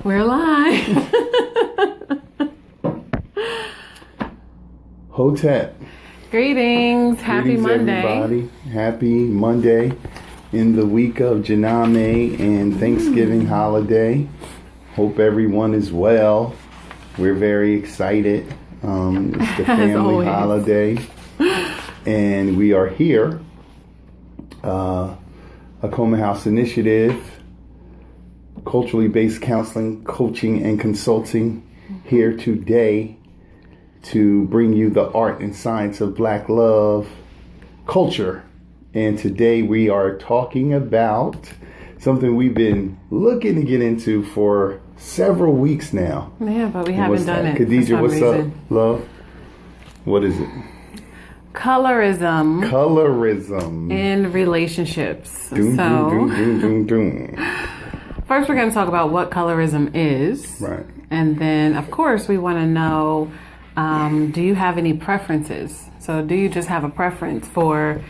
We're live. Hotep. Greetings. Happy Monday. Everybody. Happy Monday in the week of Janame and Thanksgiving holiday. Hope everyone is well. We're very excited. It's the family holiday. And we are here. Acoma House Initiative. Culturally based counseling, coaching, and consulting here today to bring you the art and science of Black love culture. And today we are talking about something we've been looking to get into for several weeks now. Yeah, but we haven't done it. Khadijah, what's up, love? What is it? Colorism. Colorism. In relationships. Doom. First, we're going to talk about what colorism is. Right. And then, of course, we want to know, do you have any preferences? So do you just have a preference for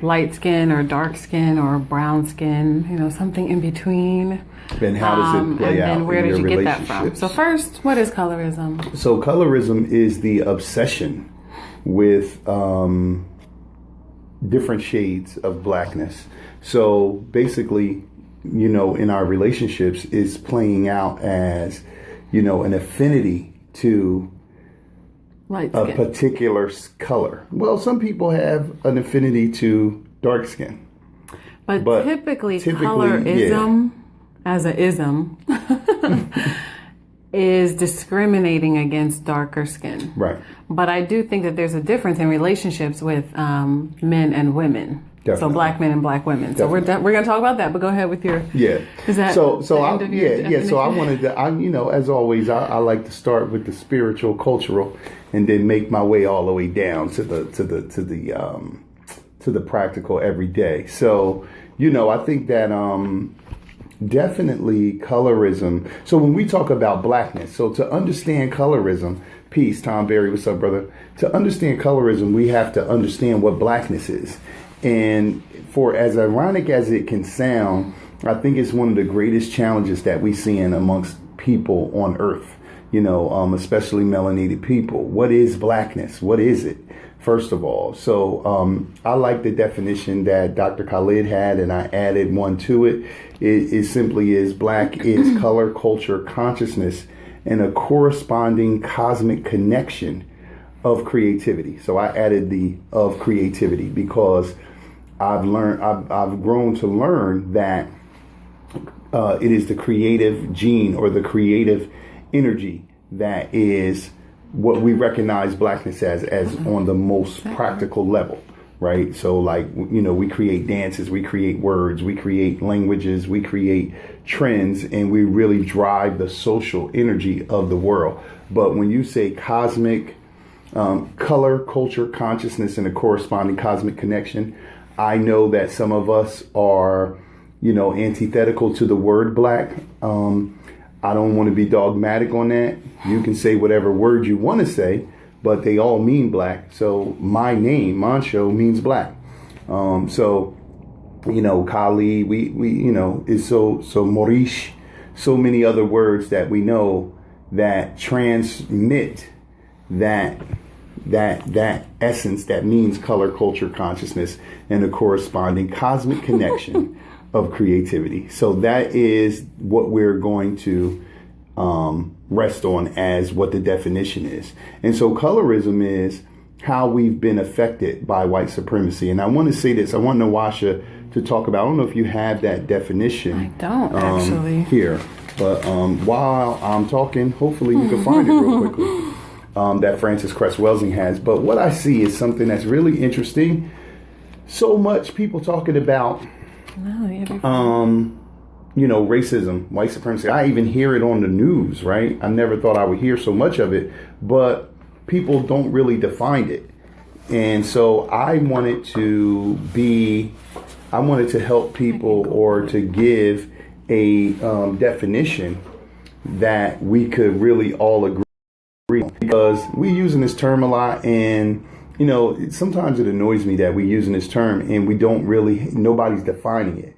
light skin or dark skin or brown skin, something in between? And how does it play out? And then where did you get that from? relationships? So first, what is colorism? So colorism is the obsession with different shades of blackness. So basically, in our relationships is playing out as, an affinity to Light a skin. particular color. Well, some people have an affinity to dark skin. But typically colorism, as a ism, is discriminating against darker skin. Right. But I do think that there's a difference in relationships with men and women. Definitely. So black men and black women. Definitely. So we're going to talk about that. But go ahead with your. Yeah. Is that So the end of your definition? So I wanted to, as always, I like to start with the spiritual, cultural, and then make my way all the way down to the practical everyday. So, I think that definitely colorism. So when we talk about blackness, so to understand colorism, peace, Tom Berry, what's up, brother? To understand colorism, we have to understand what blackness is. And for as ironic as it can sound, I think it's one of the greatest challenges that we see in amongst people on earth, especially melanated people. What is blackness? What is it? First of all, so I like the definition that Dr. Khalid had, and I added one to it. It simply is black is color, culture, consciousness, and a corresponding cosmic connection of creativity. So I added the of creativity because I've grown to learn that it is the creative gene or the creative energy that is what we recognize blackness as on the most practical level, right? So we create dances, we create words, we create languages, we create trends, and we really drive the social energy of the world. But when you say cosmic color, culture, consciousness, and a corresponding cosmic connection, I know that some of us are, antithetical to the word black. I don't want to be dogmatic on that. You can say whatever word you want to say, but they all mean black. So my name, Montsho, means black. Kali, we is so Maurice, so many other words that we know that transmit that essence that means color, culture, consciousness, and a corresponding cosmic connection of creativity. So that is what we're going to rest on as what the definition is. And so colorism is how we've been affected by white supremacy. And I want to say this. I want Nwasha to talk about, I don't know if you have that definition. I don't actually. Here. But while I'm talking, hopefully you can find it real quickly. That Francis Cress Welsing has. But what I see is something that's really interesting. So much people talking about, racism, white supremacy. I even hear it on the news, right? I never thought I would hear so much of it, but people don't really define it. And so I wanted to help people or to give a definition that we could really all agree on, because we're using this term a lot, and sometimes it annoys me that we're using this term and we don't really, nobody's defining it.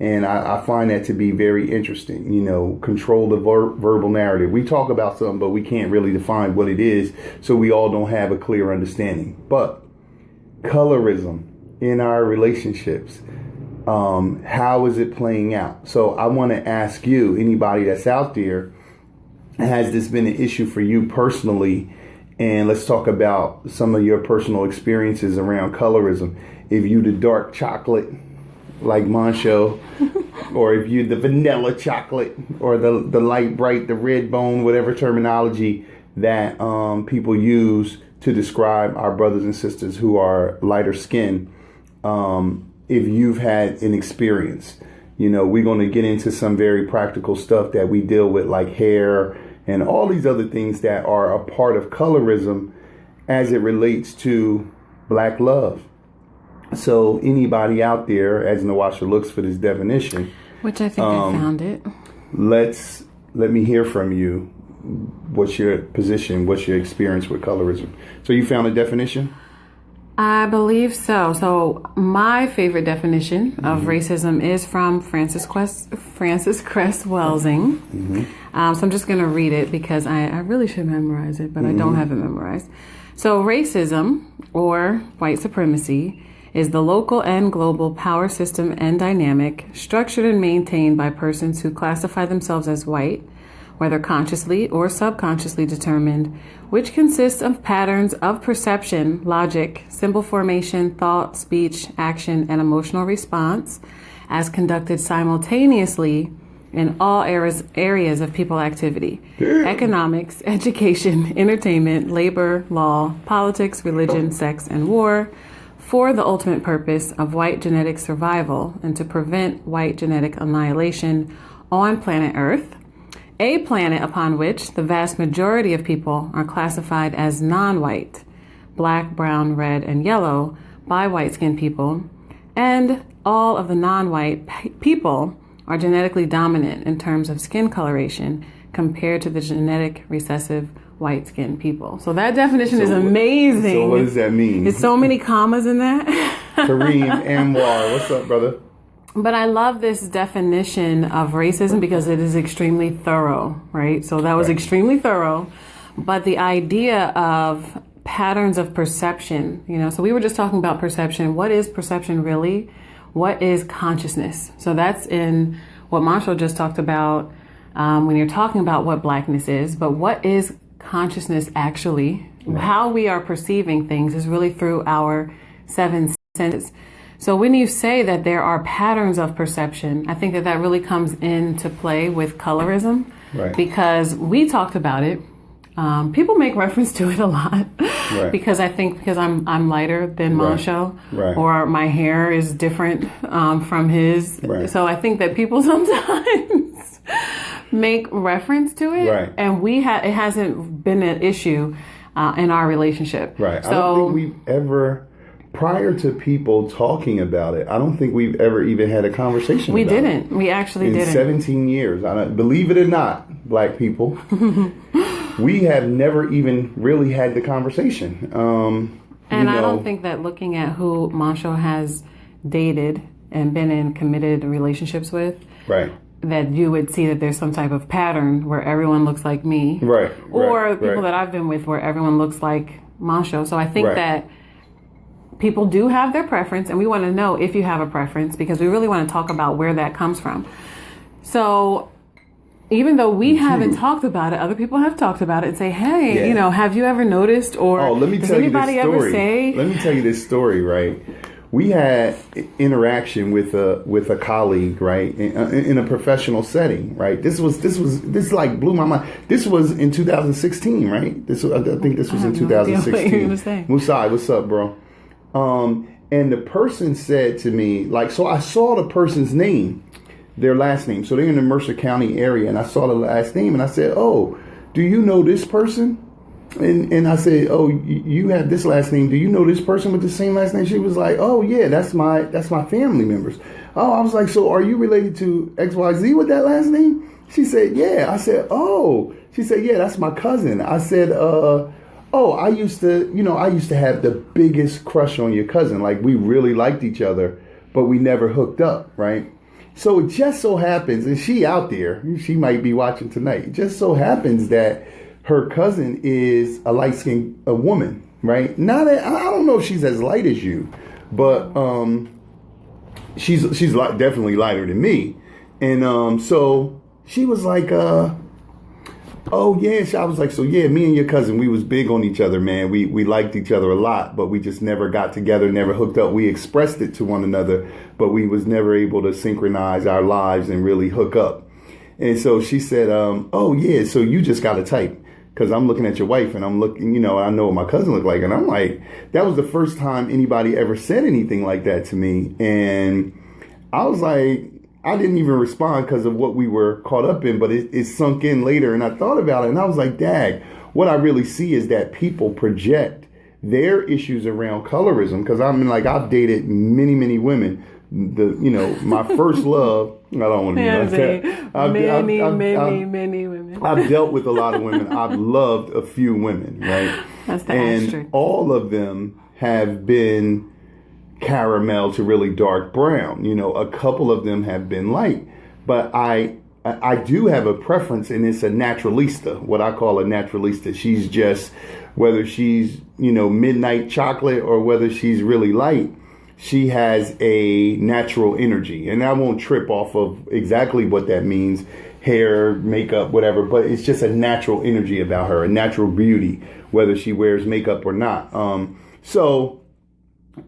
And I find that to be very interesting. Control the verbal narrative. We talk about something, but we can't really define what it is, so we all don't have a clear understanding. But colorism in our relationships, how is it playing out? So I want to ask you, anybody that's out there, has this been an issue for you personally? And let's talk about some of your personal experiences around colorism. If you the dark chocolate, like Montsho, or if you the vanilla chocolate, or the light bright, the red bone, whatever terminology that people use to describe our brothers and sisters who are lighter skinned, if you've had an experience. We're going to get into some very practical stuff that we deal with, like hair and all these other things that are a part of colorism as it relates to Black love. So anybody out there, as Nwasha looks for this definition, which I think I found it. Let me hear from you. What's your position? What's your experience with colorism? So you found a definition? I believe so. So my favorite definition of racism is from Francis Cress Welsing. So I'm just going to read it because I really should memorize it, but I don't have it memorized. So racism, or white supremacy, is the local and global power system and dynamic structured and maintained by persons who classify themselves as white, whether consciously or subconsciously determined, which consists of patterns of perception, logic, symbol formation, thought, speech, action, and emotional response, as conducted simultaneously in all areas of people activity: economics, education, entertainment, labor, law, politics, religion, sex, and war, for the ultimate purpose of white genetic survival and to prevent white genetic annihilation on planet Earth, a planet upon which the vast majority of people are classified as non-white, black, brown, red, and yellow by white-skinned people, and all of the non-white people are genetically dominant in terms of skin coloration compared to the genetic recessive white-skinned people. So that definition is amazing. So what does that mean? There's so many commas in that. Kareem Anwar, what's up, brother? But I love this definition of racism because it is extremely thorough, right? So that was extremely thorough. But the idea of patterns of perception, so we were just talking about perception. What is perception really? What is consciousness? So that's in what Montsho just talked about when you're talking about what blackness is. But what is consciousness actually? Right. How we are perceiving things is really through our 7 senses. So when you say that there are patterns of perception, I think that really comes into play with colorism, right? Because we talked about it. People make reference to it a lot, right? Because I think because I'm lighter than Montsho, right. Or my hair is different from his. Right. So I think that people sometimes make reference to it, right. And it hasn't been an issue in our relationship. Right. So, I don't think we've ever, prior to people talking about it, I don't think we've ever even had a conversation about it. We actually didn't. In 17 years. Believe it or not, black people, we have never even really had the conversation. And I don't think that looking at who Montsho has dated and been in committed relationships with, right, that you would see that there's some type of pattern where everyone looks like me. Right. Or people that I've been with where everyone looks like Montsho. So I think that people do have their preference, and we want to know if you have a preference because we really want to talk about where that comes from. So even though we haven't talked about it, other people have talked about it and say, hey, have you ever noticed, or let me does tell anybody you this story. ever say? Let me tell you this story, right? We had interaction with a colleague, right, in a professional setting, right? This like blew my mind. This was in 2016, right? I think this was in 2016. Musai, what's up, bro? And the person said to me, so I saw the person's name, their last name. So they're in the Mercer County area, and I saw the last name, and I said, oh, do you know this person? And I said, oh, you have this last name. Do you know this person with the same last name? She was like, oh, yeah, that's my family members. Oh, I was like, so are you related to XYZ with that last name? She said, yeah. I said, oh. She said, yeah, that's my cousin. I said, I used to have the biggest crush on your cousin. Like, we really liked each other, but we never hooked up, right? So it just so happens, and she out there, she might be watching tonight. It just so happens that her cousin is a light-skinned woman, right? I don't know if she's as light as you, but she's definitely lighter than me. And so she was like, oh yeah, I was like, so yeah, me and your cousin, we was big on each other, man. We liked each other a lot, but we just never got together, never hooked up. We expressed it to one another, but we was never able to synchronize our lives and really hook up. And so she said, oh yeah, so you just got a type. Because I'm looking at your wife and I'm looking, I know what my cousin looked like. And I'm like, that was the first time anybody ever said anything like that to me. And I was like, I didn't even respond because of what we were caught up in, but it sunk in later. And I thought about it and I was like, dag, what I really see is that people project their issues around colorism. Because I've dated many, many women. My first love, I don't want to many women. I've dealt with a lot of women. I've loved a few women, right? That's the and asterisk. All of them have been caramel to really dark brown. A couple of them have been light. But I do have a preference, and it's a naturalista, what I call a naturalista. She's just, whether she's, midnight chocolate or whether she's really light, she has a natural energy. And I won't trip off of exactly what that means, hair, makeup, whatever, but it's just a natural energy about her, a natural beauty, whether she wears makeup or not. So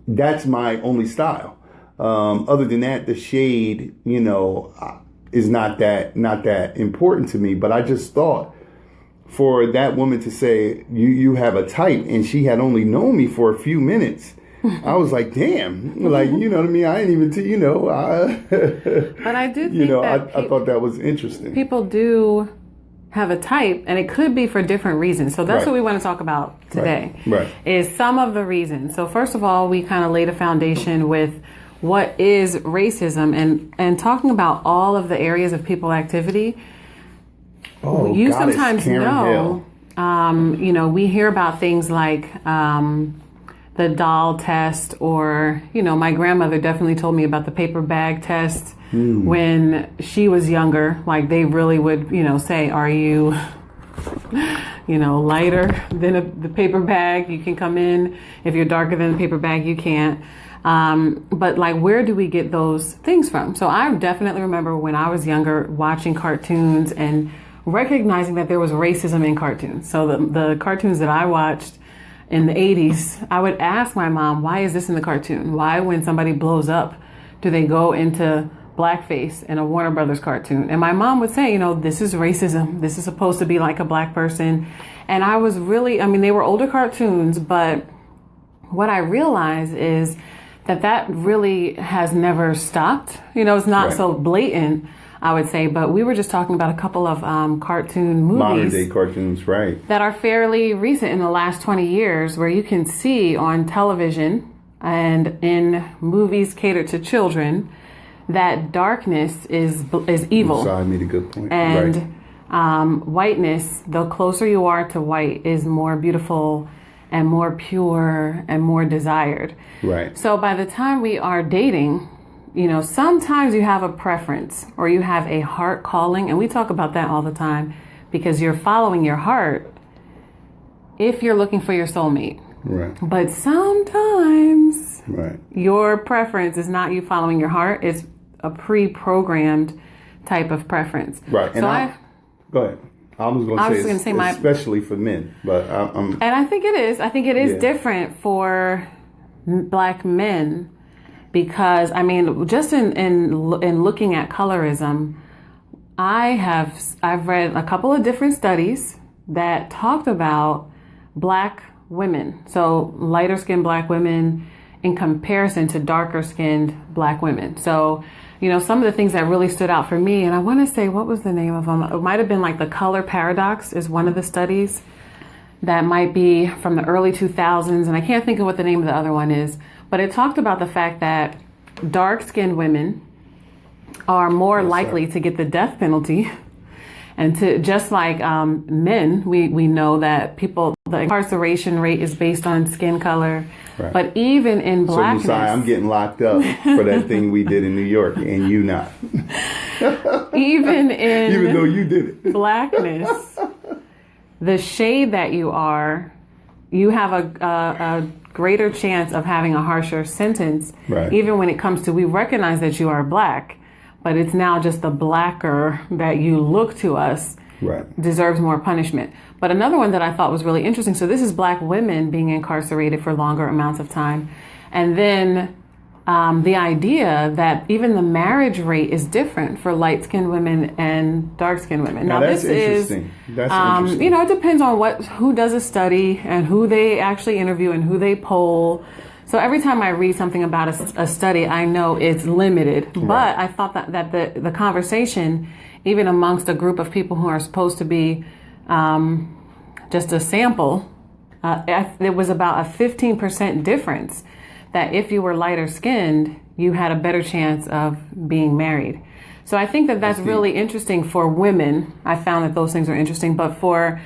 that's my only style. Other than that, the shade, is not that important to me. But I just thought, for that woman to say, you have a type, and she had only known me for a few minutes, I was like, damn, like, you know what I mean? I didn't even, But I do think I thought that was interesting. People do have a type, and it could be for different reasons. So that's what we want to talk about today, is some of the reasons. So first of all, we kind of laid a foundation with what is racism and talking about all of the areas of people activity. Oh, you Goddess sometimes Karen know, we hear about things like the doll test, or, my grandmother definitely told me about the paper bag test when she was younger. Like, they really would, say, are you, lighter than the paper bag? You can come in. If you're darker than the paper bag, you can't. But like, where do we get those things from? So I definitely remember when I was younger watching cartoons and recognizing that there was racism in cartoons. So the cartoons that I watched in the 80s, I would ask my mom, why is this in the cartoon? Why, when somebody blows up, do they go into blackface in a Warner Brothers cartoon? And my mom would say, this is racism. This is supposed to be like a black person. And I was really, they were older cartoons, but what I realized is that really has never stopped. It's not so blatant, I would say, but we were just talking about a couple of cartoon movies. Modern day cartoons, right. That are fairly recent in the last 20 years, where you can see on television and in movies catered to children that darkness is evil. So I made a good point. And whiteness, the closer you are to white, is more beautiful and more pure and more desired. Right. So by the time we are dating, sometimes you have a preference or you have a heart calling, and we talk about that all the time, because you're following your heart if you're looking for your soulmate. Right. But sometimes your preference is not you following your heart, it's a pre-programmed type of preference. Right. And so go ahead. I was going to say especially for men, but and I think it is. I think it is different for black men, because just in looking at colorism, I've read a couple of different studies that talked about black women, so lighter skinned black women in comparison to darker skinned black women. So some of the things that really stood out for me, and I want to say, what was the name of them? It might have been like the color paradox is one of the studies that might be from the early 2000s. And I can't think of what the name of the other one is, but it talked about the fact that dark skinned women are more likely to get the death penalty, And to just like men, we know that the incarceration rate is based on skin color. Right. But even in blackness, so Musai, I'm getting locked up for that thing we did in New York, and you not. Even though you did it, blackness, the shade that you are, you have a greater chance of having a harsher sentence. Right. Even when it comes to, we recognize that you are black, but it's now just the blacker that you look to us deserves more punishment. But another one that I thought was really interesting, so this is black women being incarcerated for longer amounts of time. And then the idea that even the marriage rate is different for light-skinned women and dark-skinned women. Now that's this interesting. That's interesting. You know, it depends on who does a study and who they actually interview and who they poll. So every time I read something about a study, I know it's limited. Right. But I thought that the conversation, even amongst a group of people who are supposed to be just a sample, it was about a 15% difference that if you were lighter skinned, you had a better chance of being married. So I think that's really interesting for women. I found that those things are interesting. But for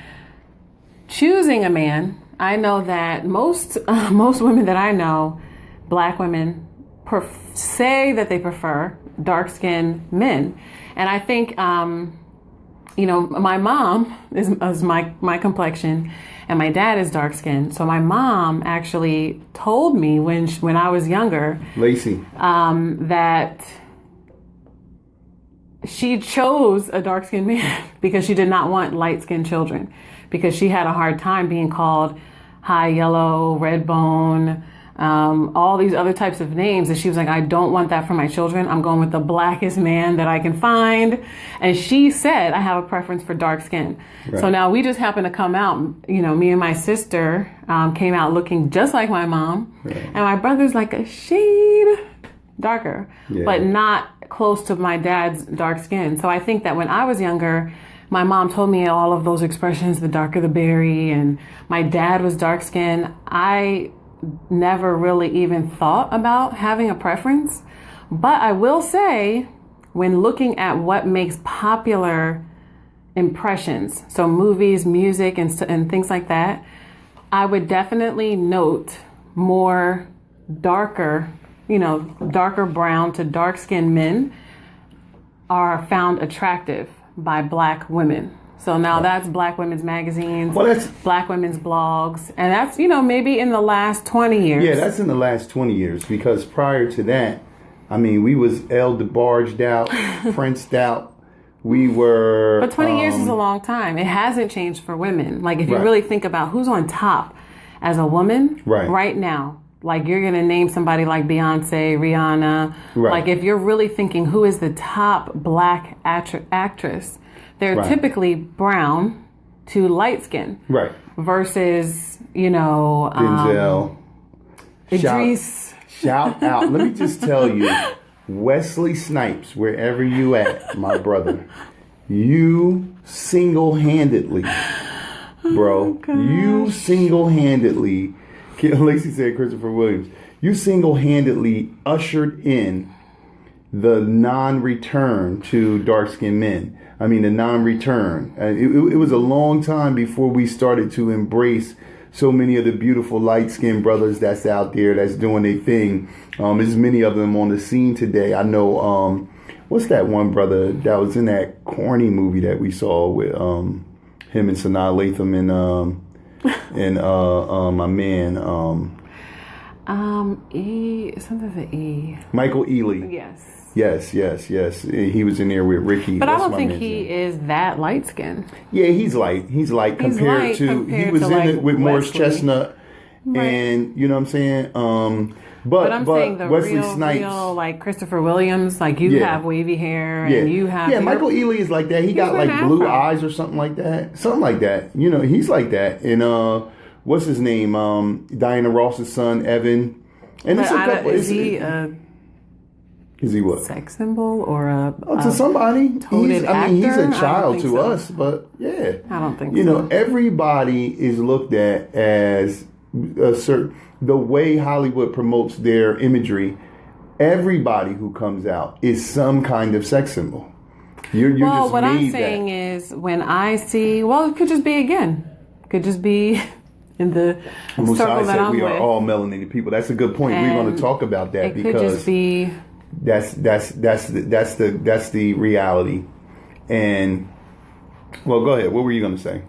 choosing a man, I know that most women that I know, black women, say that they prefer dark-skinned men. And I think, you know, my mom is my complexion, and my dad is dark-skinned. So my mom actually told me when I was younger, Lacey, that she chose a dark-skinned man because she did not want light-skinned children, because she had a hard time being called high yellow, red bone, all these other types of names. And she was like, I don't want that for my children. I'm going with the blackest man that I can find. And she said, I have a preference for dark skin. Right. So now we just happen to come out, you know, me and my sister came out looking just like my mom. Right. And my brother's like a shade darker, but not close to my dad's dark skin. So I think that when I was younger, my mom told me all of those expressions, the darker the berry, and my dad was dark skinned. I never really even thought about having a preference. But I will say, when looking at what makes popular impressions, so movies, music, and things like that, I would definitely note more darker, you know, darker brown to dark skinned men are found attractive by black women. So now that's black women's magazines, black women's blogs, and that's, you know, maybe in the last 20 years. Yeah, that's in the last 20 years, because prior to that, I mean, we was El DeBarged out, Princed out. We were... But 20 years is a long time. It hasn't changed for women. Like, if you really think about who's on top as a woman right now, like, you're going to name somebody like Beyonce, Rihanna. Right. Like, if you're really thinking who is the top black actress, they're typically brown to light skin. Right. Versus, you know... Denzel. Idris. Shout out. Let me just tell you, Wesley Snipes, wherever you at, my brother, you single-handedly, bro, you single-handedly... Lacey said Christopher Williams. You single-handedly ushered in the non-return to dark-skinned men. I mean, the non-return. It was a long time before we started to embrace so many of the beautiful light-skinned brothers that's out there that's doing their thing. There's many of them on the scene today. I know, what's that one brother that was in that corny movie that we saw with him and Sanaa Lathan and my man, something with E. Michael Ealy. Yes. Yes. He was in there with Ricky. But I don't think he is that light skinned. Yeah, he's light. He's light compared to he was in like it with Morris Chestnut, and you know what I'm saying. But I'm saying the Wesley Snipes, real, like Christopher Williams, like you have wavy hair, and you have Michael Ealy is like that. He got like blue eyes or something like that. You know, he's like that. And what's his name? Diana Ross's son, Evan. And it's a couple. Is he what? Sex symbol or a to somebody? He's a child to so. us, but yeah, I don't think you know, everybody is looked at as a certain the way Hollywood promotes their imagery. Everybody who comes out is some kind of sex symbol. You're Well, just what I'm made saying that. is when I see, well, it could just be again, could just be in the circle Musai that said I'm we with. are all melanated people. That's a good point. We're going And to talk about that it could because just be, that's the reality. And well, go ahead. What were you going to say?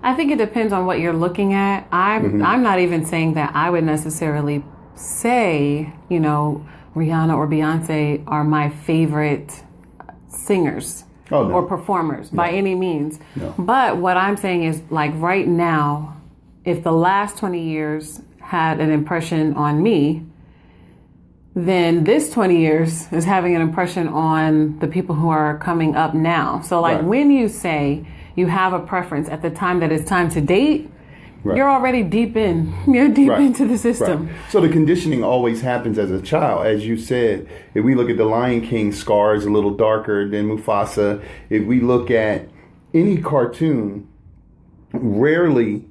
I think it depends on what you're looking at. I'm not even saying that I would necessarily say, Rihanna or Beyonce are my favorite singers Oh, no. or performers by any means. No. But what I'm saying is, like, right now, if the last 20 years had an impression on me, then this 20 years is having an impression on the people who are coming up now. So, like, Right. when you say you have a preference at the time that it's time to date, Right. you're already deep in. You're deep Right. into the system. Right. So the conditioning always happens as a child. As you said, if we look at the Lion King, Scar is a little darker than Mufasa. If we look at any cartoon, rarely,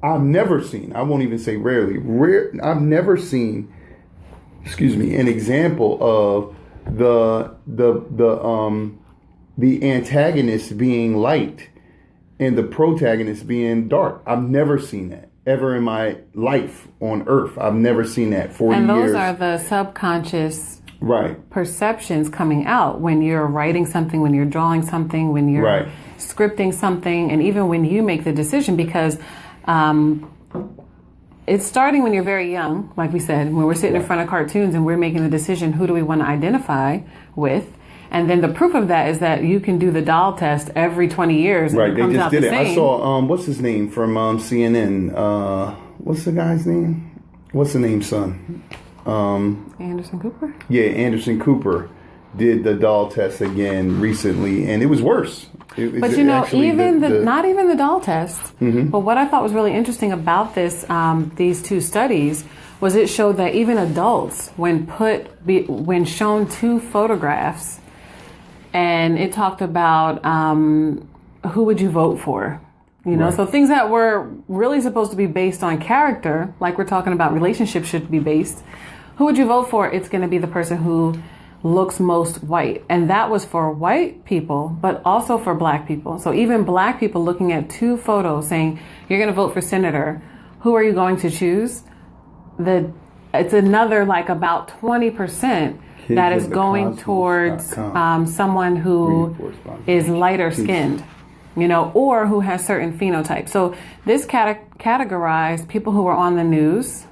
I've never seen, I won't even say rarely, I've never seen, an example of the antagonist being light and the protagonist being dark. I've never seen that ever in my life on Earth. I've never seen that. 40 And those years. are the subconscious Right. perceptions coming out when you're writing something, when you're drawing something, when you're Right. scripting something, and even when you make the decision, because it's starting when you're very young, like we said, when we're sitting in front of cartoons and we're making the decision, who do we want to identify with? And then the proof of that is that you can do the doll test every 20 years and Right. it They comes just out did the it. same. I saw, what's his name from CNN? What's the guy's name? What's the name, son? Anderson Cooper? Yeah, Anderson Cooper did the doll test again recently, and it was worse. But Actually, even not even the doll test. But what I thought was really interesting about these two studies was it showed that even adults, when shown two photographs, and it talked about who would you vote for, Right. so things that were really supposed to be based on character, like we're talking about relationships should be based. Who would you vote for? It's going to be the person who looks most white. And that was for white people, but also for black people. So even black people looking at two photos saying, you're going to vote for senator, who are you going to choose? It's another like about 20% that is going towards someone who is lighter skinned, or who has certain phenotypes. So this categorized people who were on the news.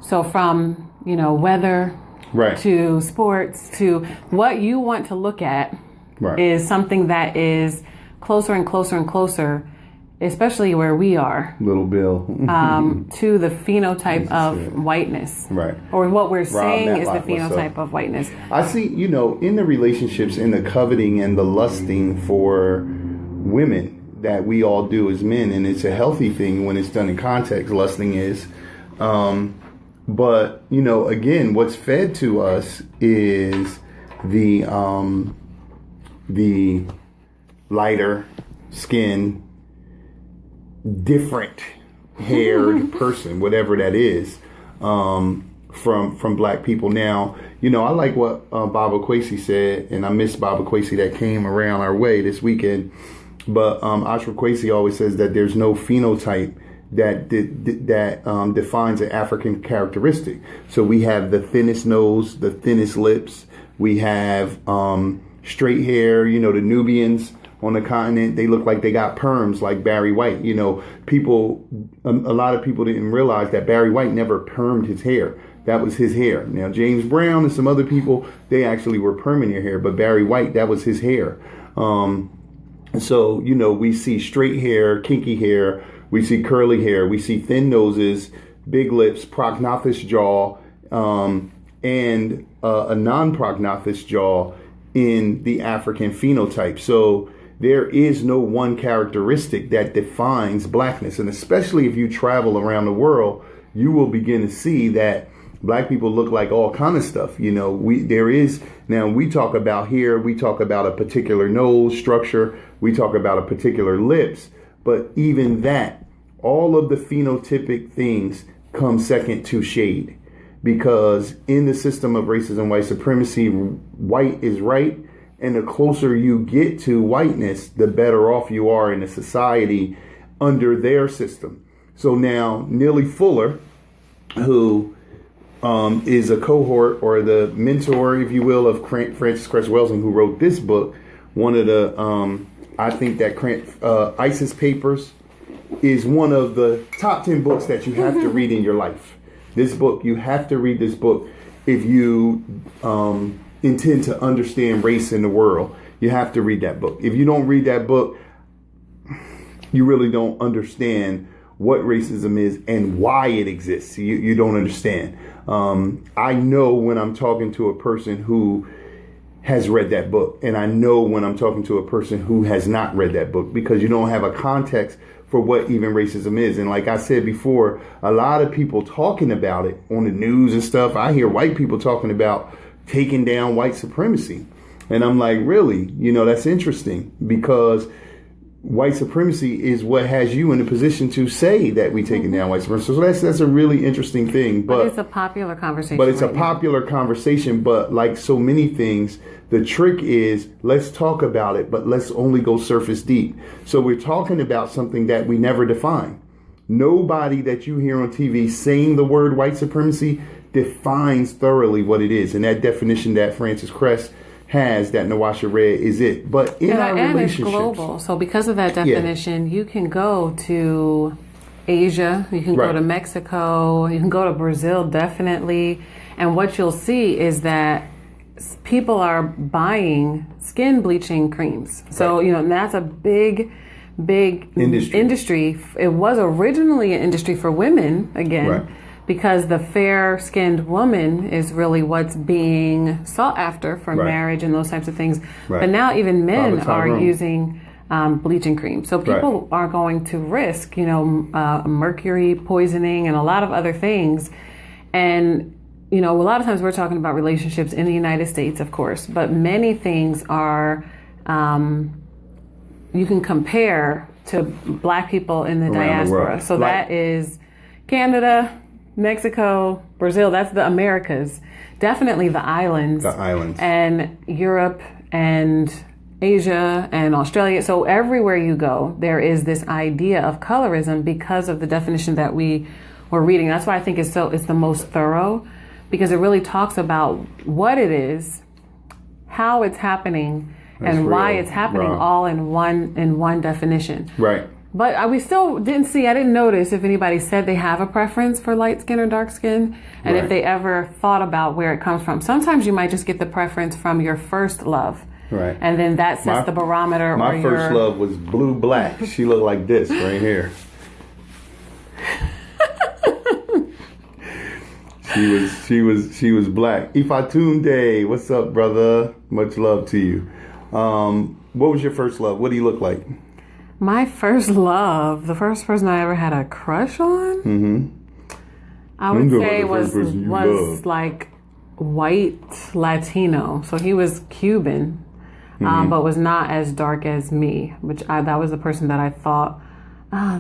So from, weather, Right. to sports, to what you want to look at Right. is something that is closer and closer and closer, especially where we are, Little Bill. to the phenotype of whiteness. Right. Or what we're saying is the Matlock, what's phenotype up? of whiteness. I see, in the relationships, in the coveting and the lusting for women that we all do as men, and it's a healthy thing when it's done in context, lusting is. But, again, what's fed to us is the lighter skin, different haired person, whatever that is, from black people. Now, I like what Bob Okwesi said, and I miss Bob Okwesi that came around our way this weekend. But Ashra Kwesi always says that there's no phenotype that defines an African characteristic. So we have the thinnest nose, the thinnest lips. We have straight hair. The Nubians on the continent, they look like they got perms like Barry White. A lot of people didn't realize that Barry White never permed his hair. That was his hair. Now, James Brown and some other people, they actually were perming their hair, but Barry White, that was his hair. So, we see straight hair, kinky hair, we see curly hair, we see thin noses, big lips, prognathous jaw, and a non-prognathous jaw in the African phenotype. So there is no one characteristic that defines blackness. And especially if you travel around the world, you will begin to see that black people look like all kind of stuff. We talk about hair, we talk about a particular nose structure, we talk about a particular lips, but even that, all of the phenotypic things come second to shade, because in the system of racism, white supremacy, white is right And the closer you get to whiteness, the better off you are in a society under their system. So now Neely Fuller, who is a cohort or the mentor, if you will, of Frances Cress Welsing, who wrote this book, one of the, I think that ISIS Papers is one of the top 10 books that you have to read in your life. This book, you have to read this book if you intend to understand race in the world. You have to read that book. If you don't read that book, you really don't understand what racism is and why it exists. You don't understand. I know when I'm talking to a person who has read that book, and I know when I'm talking to a person who has not read that book, because you don't have a context for what even racism is. And like I said before, a lot of people talking about it on the news and stuff. I hear white people talking about taking down white supremacy. And I'm like, really? That's interesting, because white supremacy is what has you in a position to say that we taking down white supremacy. So that's a really interesting thing. But it's a popular conversation. But it's a popular conversation. But like so many things, the trick is, let's talk about it, but let's only go surface deep. So we're talking about something that we never define. Nobody that you hear on TV saying the word white supremacy defines thoroughly what it is. And that definition that Frances Cress has, that Nwasha read, is it. But in our relationships, it's global. So because of that definition, you can go to Asia, you can go to Mexico, you can go to Brazil, definitely. And what you'll see is that people are buying skin bleaching creams. So, and that's a big industry. It was originally an industry for women, again, because the fair-skinned woman is really what's being sought after for marriage and those types of things. But now even men are using bleaching cream. So people are going to risk, mercury poisoning and a lot of other things. And a lot of times we're talking about relationships in the United States, of course, but many things are, you can compare to Black people in the diaspora. So that is Canada, Mexico, Brazil, that's the Americas. Definitely the islands. And Europe and Asia and Australia. So everywhere you go, there is this idea of colorism because of the definition that we were reading. That's why I think it's the most thorough, because it really talks about what it is, how it's happening, and why it's happening all in one definition. Right. But we still didn't see, I didn't notice if anybody said they have a preference for light skin or dark skin, and if they ever thought about where it comes from. Sometimes you might just get the preference from your first love. Right. And then that sets the barometer. My first love was blue-black. She looked like this right here. She was black. Ifatunde, what's up, brother? Much love to you. What was your first love? What do you look like? My first love, the first person I ever had a crush on, I would say was like white Latino. So he was Cuban, but was not as dark as me. That was the person that I thought,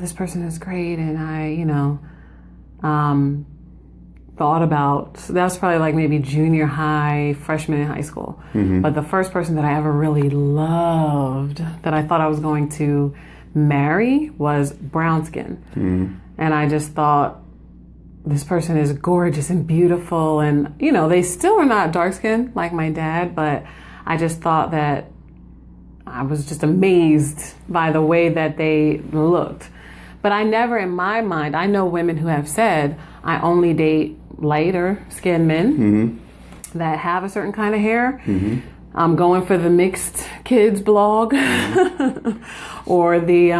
this person is great, and I, thought about. That was probably like maybe junior high, freshman in high school. But the first person that I ever really loved, that I thought I was going to marry, was brown skin. And I just thought, this person is gorgeous and beautiful. And, they still are not dark skinned like my dad, but I just thought that I was just amazed by the way that they looked. But I never, in my mind, I know women who have said, I only date lighter skinned men that have a certain kind of hair. I'm going for the mixed kids blog or the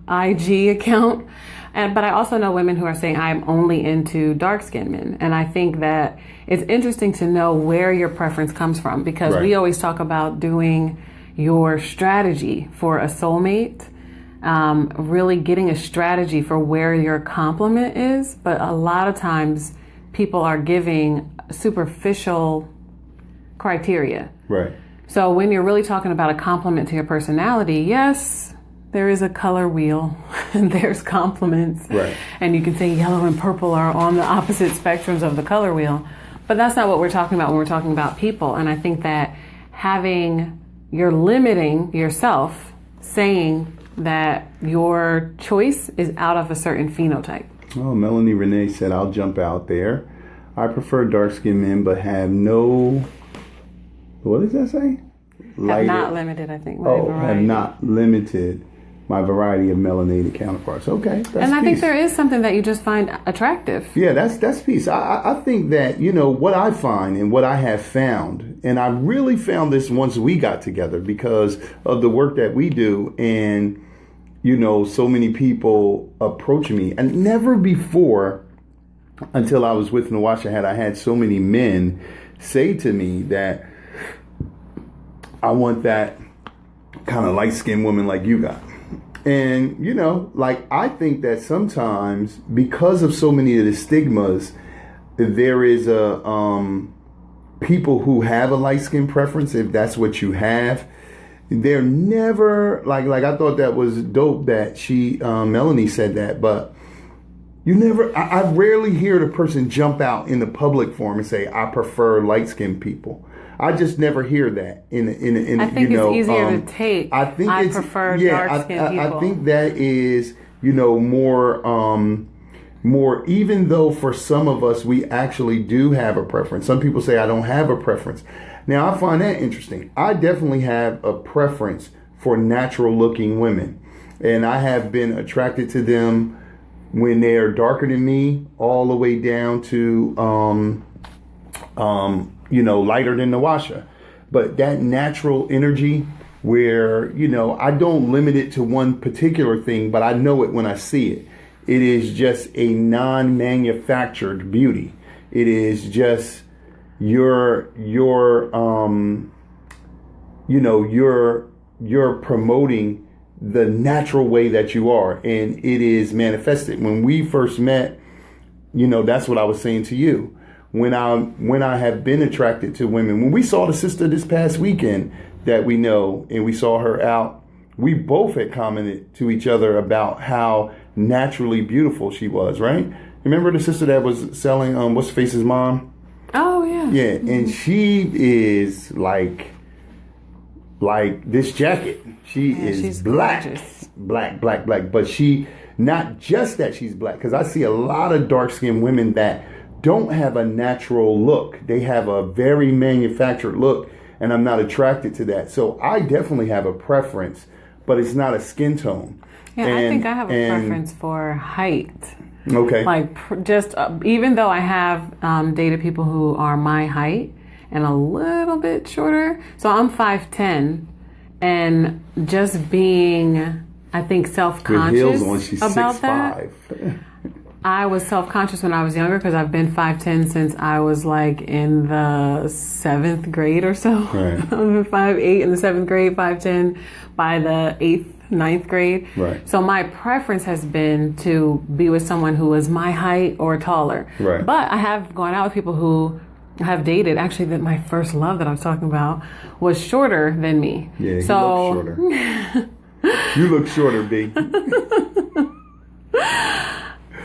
IG account. But I also know women who are saying I'm only into dark skinned men. And I think that it's interesting to know where your preference comes from, because we always talk about doing your strategy for a soulmate. Really getting a strategy for where your complement is. But a lot of times people are giving superficial criteria. Right. So when you're really talking about a complement to your personality, yes, there is a color wheel and there's compliments. Right. And you can say yellow and purple are on the opposite spectrums of the color wheel. But that's not what we're talking about when we're talking about people. And I think that having you're limiting yourself, saying that your choice is out of a certain phenotype. Oh, Melanie Renee said, I'll jump out there. I prefer dark-skinned men, but have no, what does that say? Have not limited, I think. Have not limited my variety of melanated counterparts. Okay, that's and I peace. think there is something that you just find attractive. Yeah, that's peace. I think that, what I find and what I have found, and I really found this once we got together because of the work that we do, and, so many people approach me. And never before, until I was with Nwasha, had I had so many men say to me that I want that kind of light-skinned woman like you got. And, I think that sometimes because of so many of the stigmas, there is people who have a light skin preference, if that's what you have. They're never like I thought that was dope that Melanie said that, but I rarely hear the person jump out in the public forum and say, I prefer light skinned people. I just never hear that. I think it's easier to take. I prefer dark-skinned people. I think that is, more. Even though for some of us we actually do have a preference. Some people say I don't have a preference. Now I find that interesting. I definitely have a preference for natural-looking women, and I have been attracted to them when they are darker than me, all the way down to lighter than Nwasha. But that natural energy where, I don't limit it to one particular thing, but I know it when I see it. It is just a non-manufactured beauty. It is just you're promoting the natural way that you are, and it is manifested. When we first met, that's what I was saying to you. When I have been attracted to women, when we saw the sister this past weekend that we know, and we saw her out, we both had commented to each other about how naturally beautiful she was, right? Remember the sister that was selling What's Her Face's mom? Oh yeah. Yeah, and she is like this jacket. She's black, gorgeous. black. But she, not just that she's black, because I see a lot of dark-skinned women that don't have a natural look. They have a very manufactured look, and I'm not attracted to that. So I definitely have a preference, but it's not a skin tone. Yeah, I think I have a preference for height. Okay. Even though I have dated people who are my height and a little bit shorter. So I'm 5'10", and just being, I think, self-conscious with heels on, she's about 6'5". that. I was self-conscious when I was younger because I've been 5'10" since I was like in the 7th grade or so. Right. I've been 5'8" in the 7th grade, 5'10" by the 8th, 9th grade. Right. So my preference has been to be with someone who is my height or taller. Right. But I have gone out with people who have dated. Actually, that my first love that I was talking about was shorter than me. Yeah, you look shorter. You look shorter, B.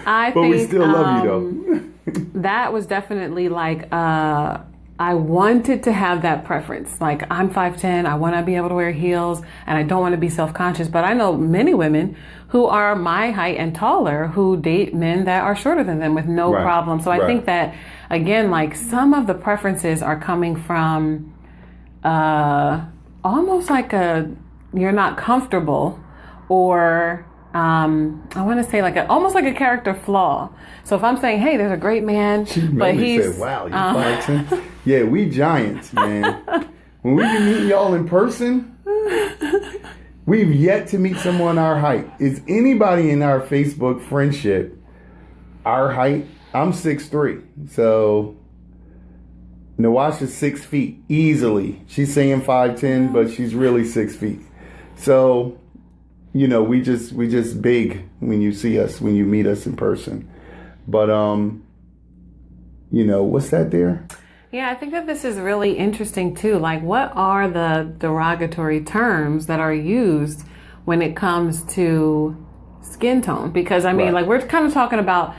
But we still love you, though. That was definitely like, I wanted to have that preference. Like, I'm 5'10", I want to be able to wear heels, and I don't want to be self-conscious. But I know many women who are my height and taller who date men that are shorter than them with no problem. So I think that, again, like, some of the preferences are coming from almost like you're not comfortable, or I want to say almost like a character flaw. So if I'm saying, hey, there's a great man, but he's said, wow, you 5'10"? Yeah, we giants, man. When we be meeting y'all in person, we've yet to meet someone our height. Is anybody in our Facebook friendship our height? I'm 6'3", so Nwasha's 6 feet easily. She's saying 5'10", but she's really 6 feet. So, we just big when you see us, when you meet us in person. But what's that there? Yeah, I think that this is really interesting too. Like, what are the derogatory terms that are used when it comes to skin tone? Because we're kind of talking about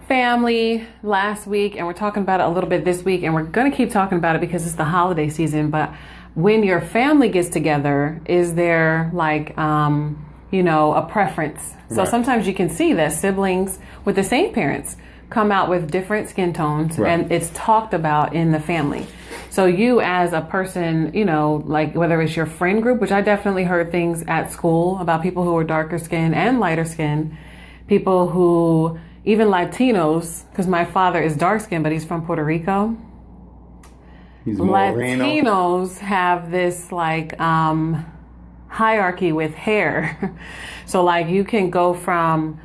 family last week, and we're talking about it a little bit this week, and we're going to keep talking about it because it's the holiday season. But when your family gets together, is there like, a preference? So sometimes you can see that siblings with the same parents come out with different skin tones, and it's talked about in the family. So you as a person, like whether it's your friend group, which I definitely heard things at school about people who were darker skin and lighter skin, people who, even Latinos, because my father is dark skinned, but he's from Puerto Rico. Latinos have this like hierarchy with hair. So like you can go from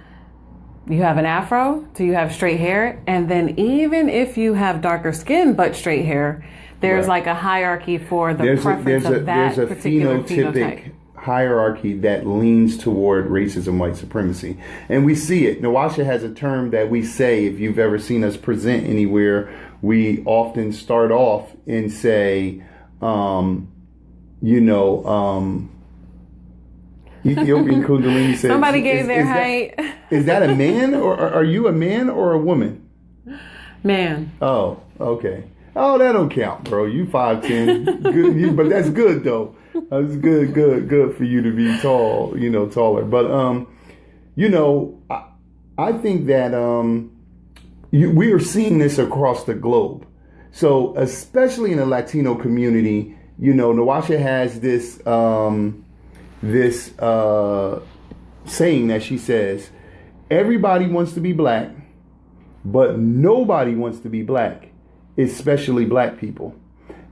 you have an afro to you have straight hair, and then even if you have darker skin but straight hair, there's like a hierarchy for the preference of that particular phenotype. Hierarchy that leans toward racism, white supremacy. And we see it. Nwasha has a term that we say, if you've ever seen us present anywhere, we often start off and say, Ethiopian Kundalini says... Somebody gave their height. Is that a man, or are you a man or a woman? Man. Oh, okay. Oh, that don't count, bro. You 5'10". Good, but that's good, though. It's good for you to be tall, taller. But, I think that we are seeing this across the globe. So, especially in the Latino community, Nwasha has this saying that she says, everybody wants to be black, but nobody wants to be black, especially black people.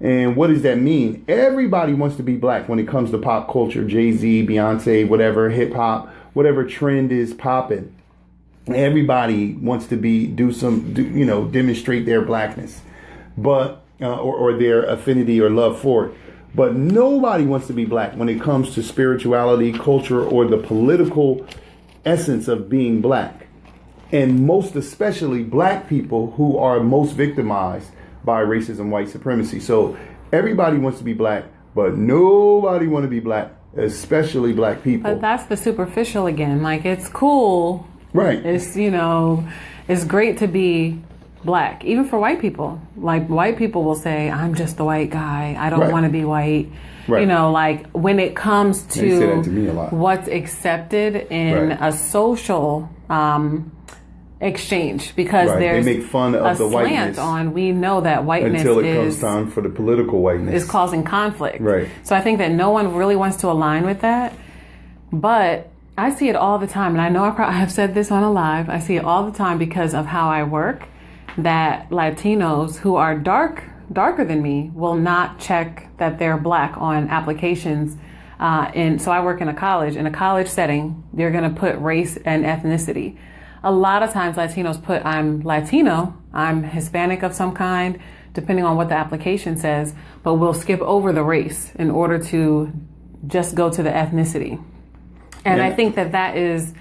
And what does that mean? Everybody wants to be black when it comes to pop culture, Jay-Z, Beyonce, whatever, hip hop, whatever trend is popping. Everybody wants to demonstrate their blackness, but or their affinity or love for it. But nobody wants to be black when it comes to spirituality, culture, or the political essence of being black. And most especially black people who are most victimized by racism, white supremacy. So everybody wants to be black, but nobody want to be black, especially black people. But that's the superficial again. Like, it's cool. Right. It's, it's great to be black, even for white people. Like, white people will say, I'm just the white guy. I don't want to be white. Right. Like when it comes to, they say that to me a lot. What's accepted in a social exchange, because there's they make fun of the whiteness on. We know that whiteness until it comes time for the political whiteness is causing conflict. Right. So I think that no one really wants to align with that. But I see it all the time, and I know I have said this on a live. I see it all the time because of how I work. That Latinos who are darker than me will not check that they're black on applications. So I work in a college setting. They're going to put race and ethnicity. A lot of times Latinos put, I'm Latino, I'm Hispanic of some kind, depending on what the application says, but we'll skip over the race in order to just go to the ethnicity. And I think that is,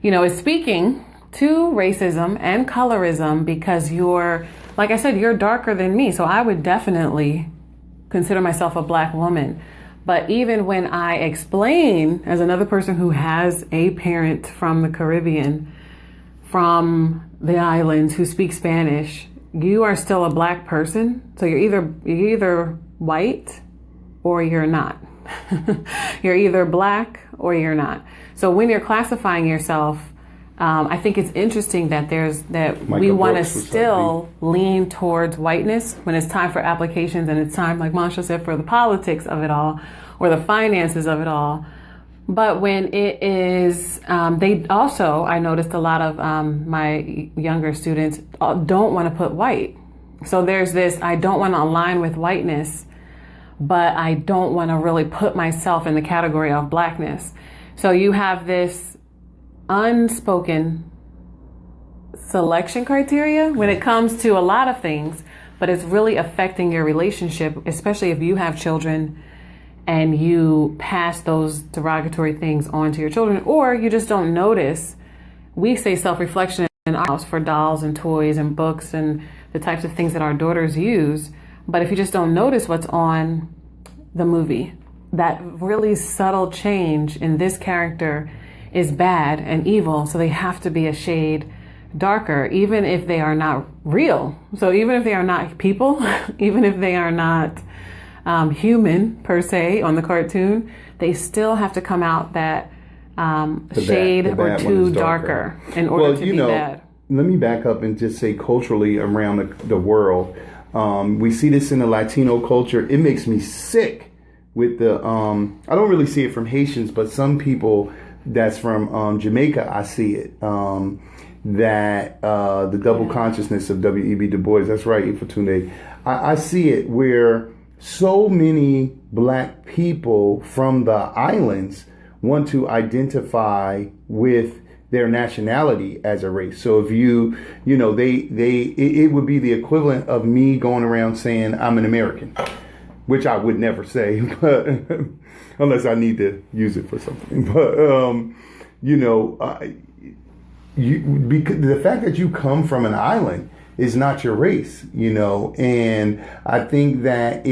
is speaking to racism and colorism, because you're, like I said, you're darker than me. So I would definitely consider myself a black woman. But even when I explain, as another person who has a parent from the Caribbean, from the islands, who speaks Spanish, you are still a black person. So you're either white or you're not. You're either black or you're not. So when you're classifying yourself, I think it's interesting that we want to still lean towards whiteness when it's time for applications, and it's time, like Montsho said, for the politics of it all or the finances of it all. But when it is, they also, I noticed a lot of my younger students don't want to put white. So there's this, I don't want to align with whiteness, but I don't want to really put myself in the category of blackness. So you have this unspoken selection criteria when it comes to a lot of things, but it's really affecting your relationship, especially if you have children and you pass those derogatory things on to your children, or you just don't notice. We say self-reflection in our house for dolls and toys and books and the types of things that our daughters use. But if you just don't notice what's on the movie, that really subtle change in this character is bad and evil, so they have to be a shade darker, even if they are not real. So even if they are not people, even if they are not human per se on the cartoon, they still have to come out that shade or two darker in order to be bad. Let me back up and just say culturally around the world, we see this in the Latino culture. It makes me sick with the, I don't really see it from Haitians, but some people that's from Jamaica, I see it. That the double consciousness of W.E.B. Du Bois, that's right, Ifatunde. I see it where so many black people from the islands want to identify with their nationality as a race. So if it would be the equivalent of me going around saying I'm an American, which I would never say, but unless I need to use it for something. But because the fact that you come from an island is not your race, and I think that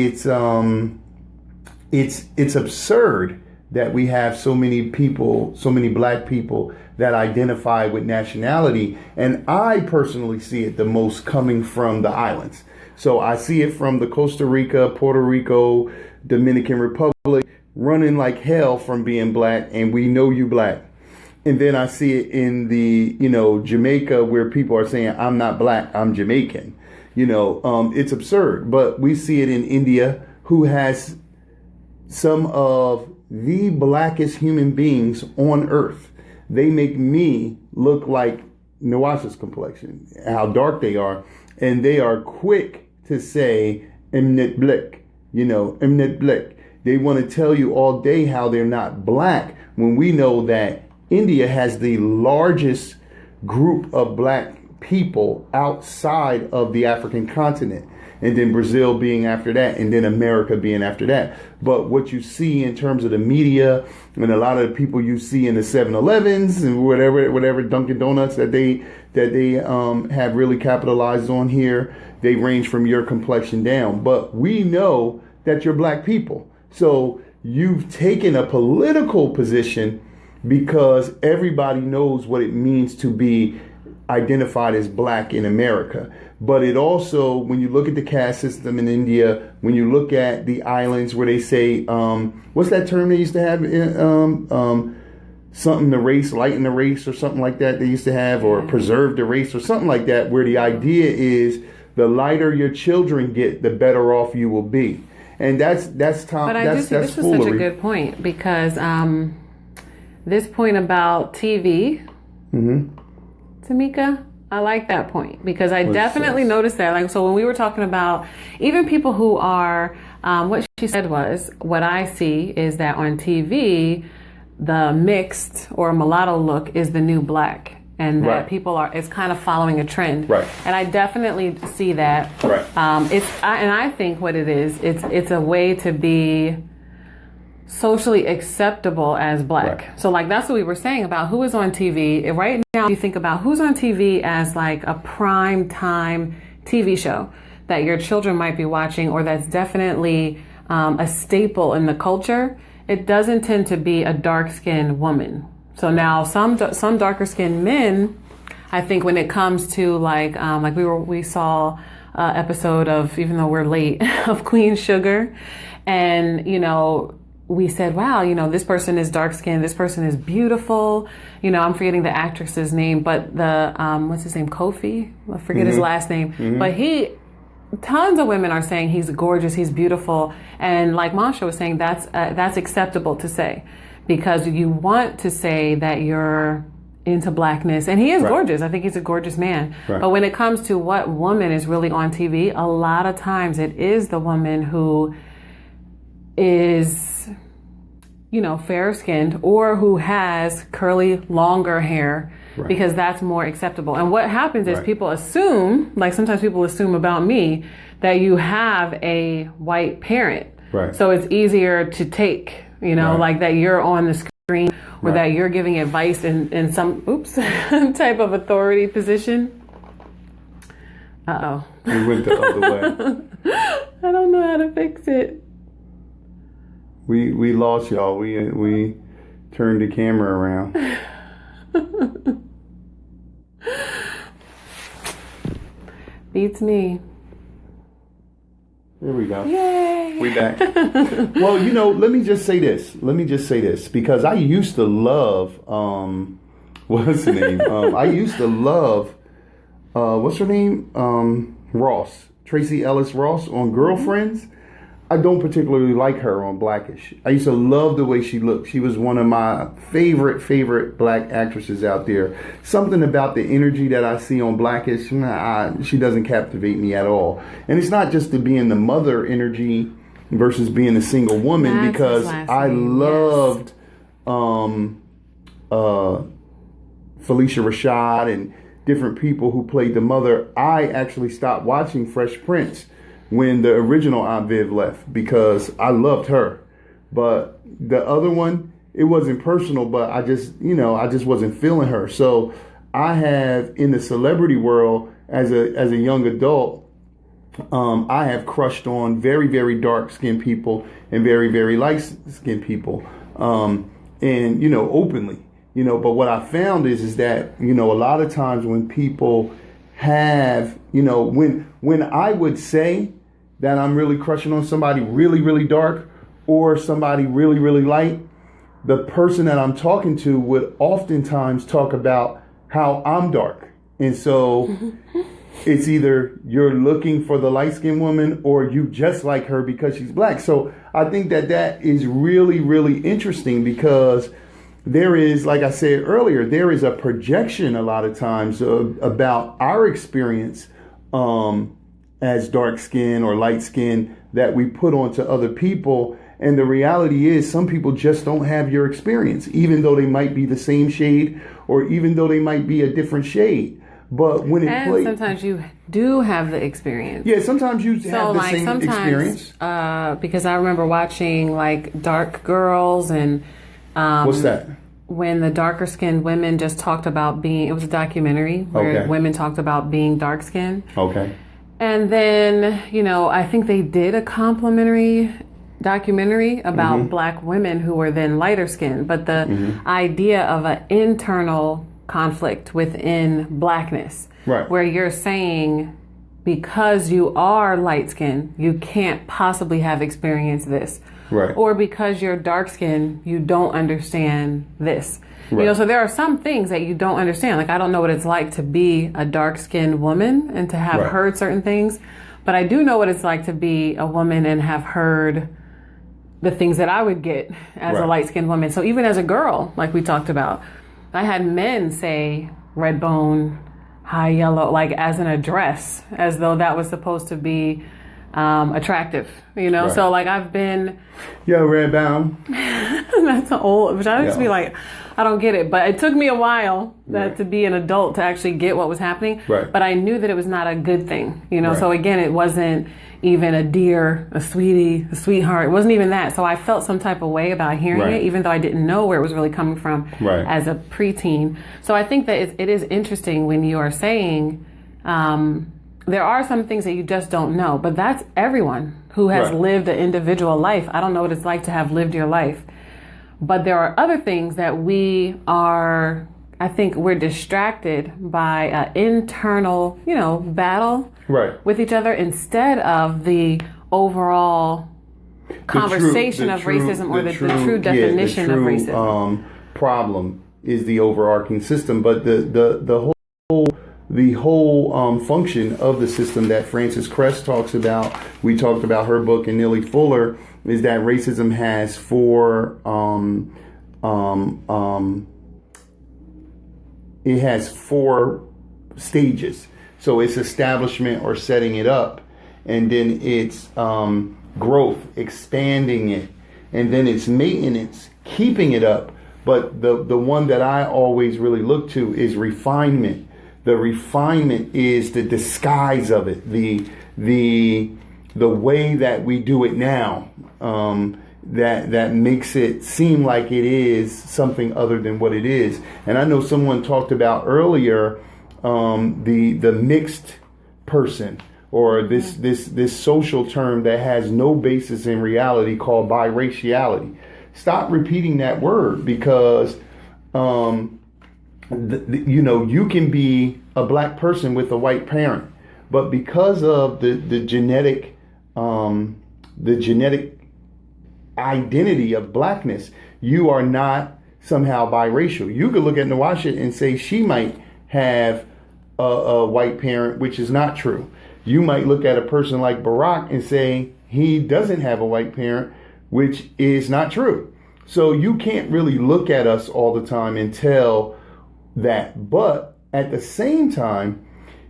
it's absurd that we have so many people, so many black people that identify with nationality. And I personally see it the most coming from the islands. So I see it from the Costa Rica, Puerto Rico, Dominican Republic, running like hell from being black, and we know you black. And then I see it in the, Jamaica, where people are saying, I'm not black, I'm Jamaican. It's absurd. But we see it in India, who has some of the blackest human beings on earth. They make me look like Nwasha's complexion, how dark they are. And they are quick to say, Mnet Blick, Mnet Blick. They want to tell you all day how they're not black, when we know that India has the largest group of black people outside of the African continent. And then Brazil being after that, and then America being after that. But what you see in terms of the media and a lot of the people you see in the 7-Elevens and whatever Dunkin' Donuts that they have really capitalized on here, they range from your complexion down. But we know that you're black people. So you've taken a political position because everybody knows what it means to be identified as black in America. But it also, when you look at the caste system in India, when you look at the islands where they say, what's that term they used to have? Something the race, lighten the race or something like that they used to have, or preserve the race or something like that, where the idea is the lighter your children get, the better off you will be. And that's Tom. But I do think this is such a good point, because this point about TV, Tamika, I like that point, because I definitely noticed that. Like, so when we were talking about even people who are, what she said was, what I see is that on TV, the mixed or mulatto look is the new black, and that people it's kind of following a trend. Right. And I definitely see that. Right. And I think what it is, it's a way to be socially acceptable as black. Right. So like that's what we were saying about who is on TV. Right now, you think about who's on TV as like a prime time TV show that your children might be watching, or that's definitely a staple in the culture. It doesn't tend to be a dark-skinned woman. So now some darker-skinned men, I think when it comes to like we saw an episode of, even though we're late, of Queen Sugar, and we said, wow, this person is dark skinned, this person is beautiful. I'm forgetting the actress's name, but the, what's his name? Kofi? I forget his last name. But tons of women are saying he's gorgeous, he's beautiful. And like Montsho was saying, that's acceptable to say, because you want to say that you're into blackness. And he is gorgeous. I think he's a gorgeous man. Right. But when it comes to what woman is really on TV, a lot of times it is the woman who is, fair skinned, or who has curly, longer hair, because that's more acceptable. And what happens is people assume, like sometimes people assume about me, that you have a white parent. Right. So it's easier to take, like that you're on the screen, or that you're giving advice in some, type of authority position. Uh-oh. We went the other way. I don't know how to fix it. We lost y'all. We turned the camera around. Beats me. Here we go. Yay! We back. Well, let me just say this. Because I used to love, what's her name? I used to love, what's her name? Ross. Tracy Ellis Ross on Girlfriends. I don't particularly like her on Blackish. I used to love the way she looked. She was one of my favorite black actresses out there. Something about the energy that I see on Blackish, she doesn't captivate me at all. And it's not just the being the mother energy versus being a single woman, That's because his last I name, loved Felicia Rashad and different people who played the mother. I actually stopped watching Fresh Prince when the original Aunt Viv left, because I loved her. But the other one, it wasn't personal, but I just wasn't feeling her. So I have, in the celebrity world, as a young adult, I have crushed on very, very dark skinned people and very, very light skinned people. And openly, but what I found is that, a lot of times when people have, when I would say that I'm really crushing on somebody really, really dark or somebody really, really light, the person that I'm talking to would oftentimes talk about how I'm dark. And so it's either you're looking for the light-skinned woman or you just like her because she's black. So I think that is really, really interesting, because there is, like I said earlier, there is a projection a lot of times about our experience as dark skin or light skin that we put onto other people. And the reality is some people just don't have your experience, even though they might be the same shade or even though they might be a different shade. But when sometimes you do have the experience. Yeah, sometimes you have the same experience. Because I remember watching like Dark Girls and what's that? When the darker skinned women just talked about it was a documentary where women talked about being dark skinned. Okay. And then, I think they did a complimentary documentary about black women who were then lighter skinned. But the idea of an internal conflict within blackness, right, where you're saying because you are light skinned, you can't possibly have experienced this. Right. Or because you're dark skinned, you don't understand this. Right. So there are some things that you don't understand. Like, I don't know what it's like to be a dark-skinned woman and to have heard certain things, but I do know what it's like to be a woman and have heard the things that I would get as a light-skinned woman. So even as a girl, like we talked about, I had men say red bone, high yellow, like as an address, as though that was supposed to be attractive, So like I've been, red bone. That's old, which I used to be like, I don't get it. But it took me a while to be an adult to actually get what was happening. Right. But I knew that it was not a good thing, So again, it wasn't even a dear, a sweetie, a sweetheart. It wasn't even that. So I felt some type of way about hearing it, even though I didn't know where it was really coming from as a preteen. So I think that it is interesting when you are saying, there are some things that you just don't know, but that's everyone who has lived an individual life. I don't know what it's like to have lived your life. But there are other things that I think we're distracted by an internal, battle with each other instead of the overall conversation of racism or the true definition of racism. Problem is the overarching system, but the whole function of the system that Frances Cress talks about, we talked about her book, and Neely Fuller, is that racism has it has four stages. So it's establishment or setting it up, and then it's growth, expanding it, and then it's maintenance, keeping it up. But the one that I always really look to is refinement. The refinement is the disguise of it, the way that we do it now, that makes it seem like it is something other than what it is. And I know someone talked about earlier the mixed person, or this social term that has no basis in reality called biraciality. Stop repeating that word, because you can be a black person with a white parent, but because of the genetic the genetic identity of blackness, you are not somehow biracial. You could look at Nwasha and say she might have a white parent, which is not true. You might look at a person like Barack and say he doesn't have a white parent, which is not true. So you can't really look at us all the time and tell that. But at the same time,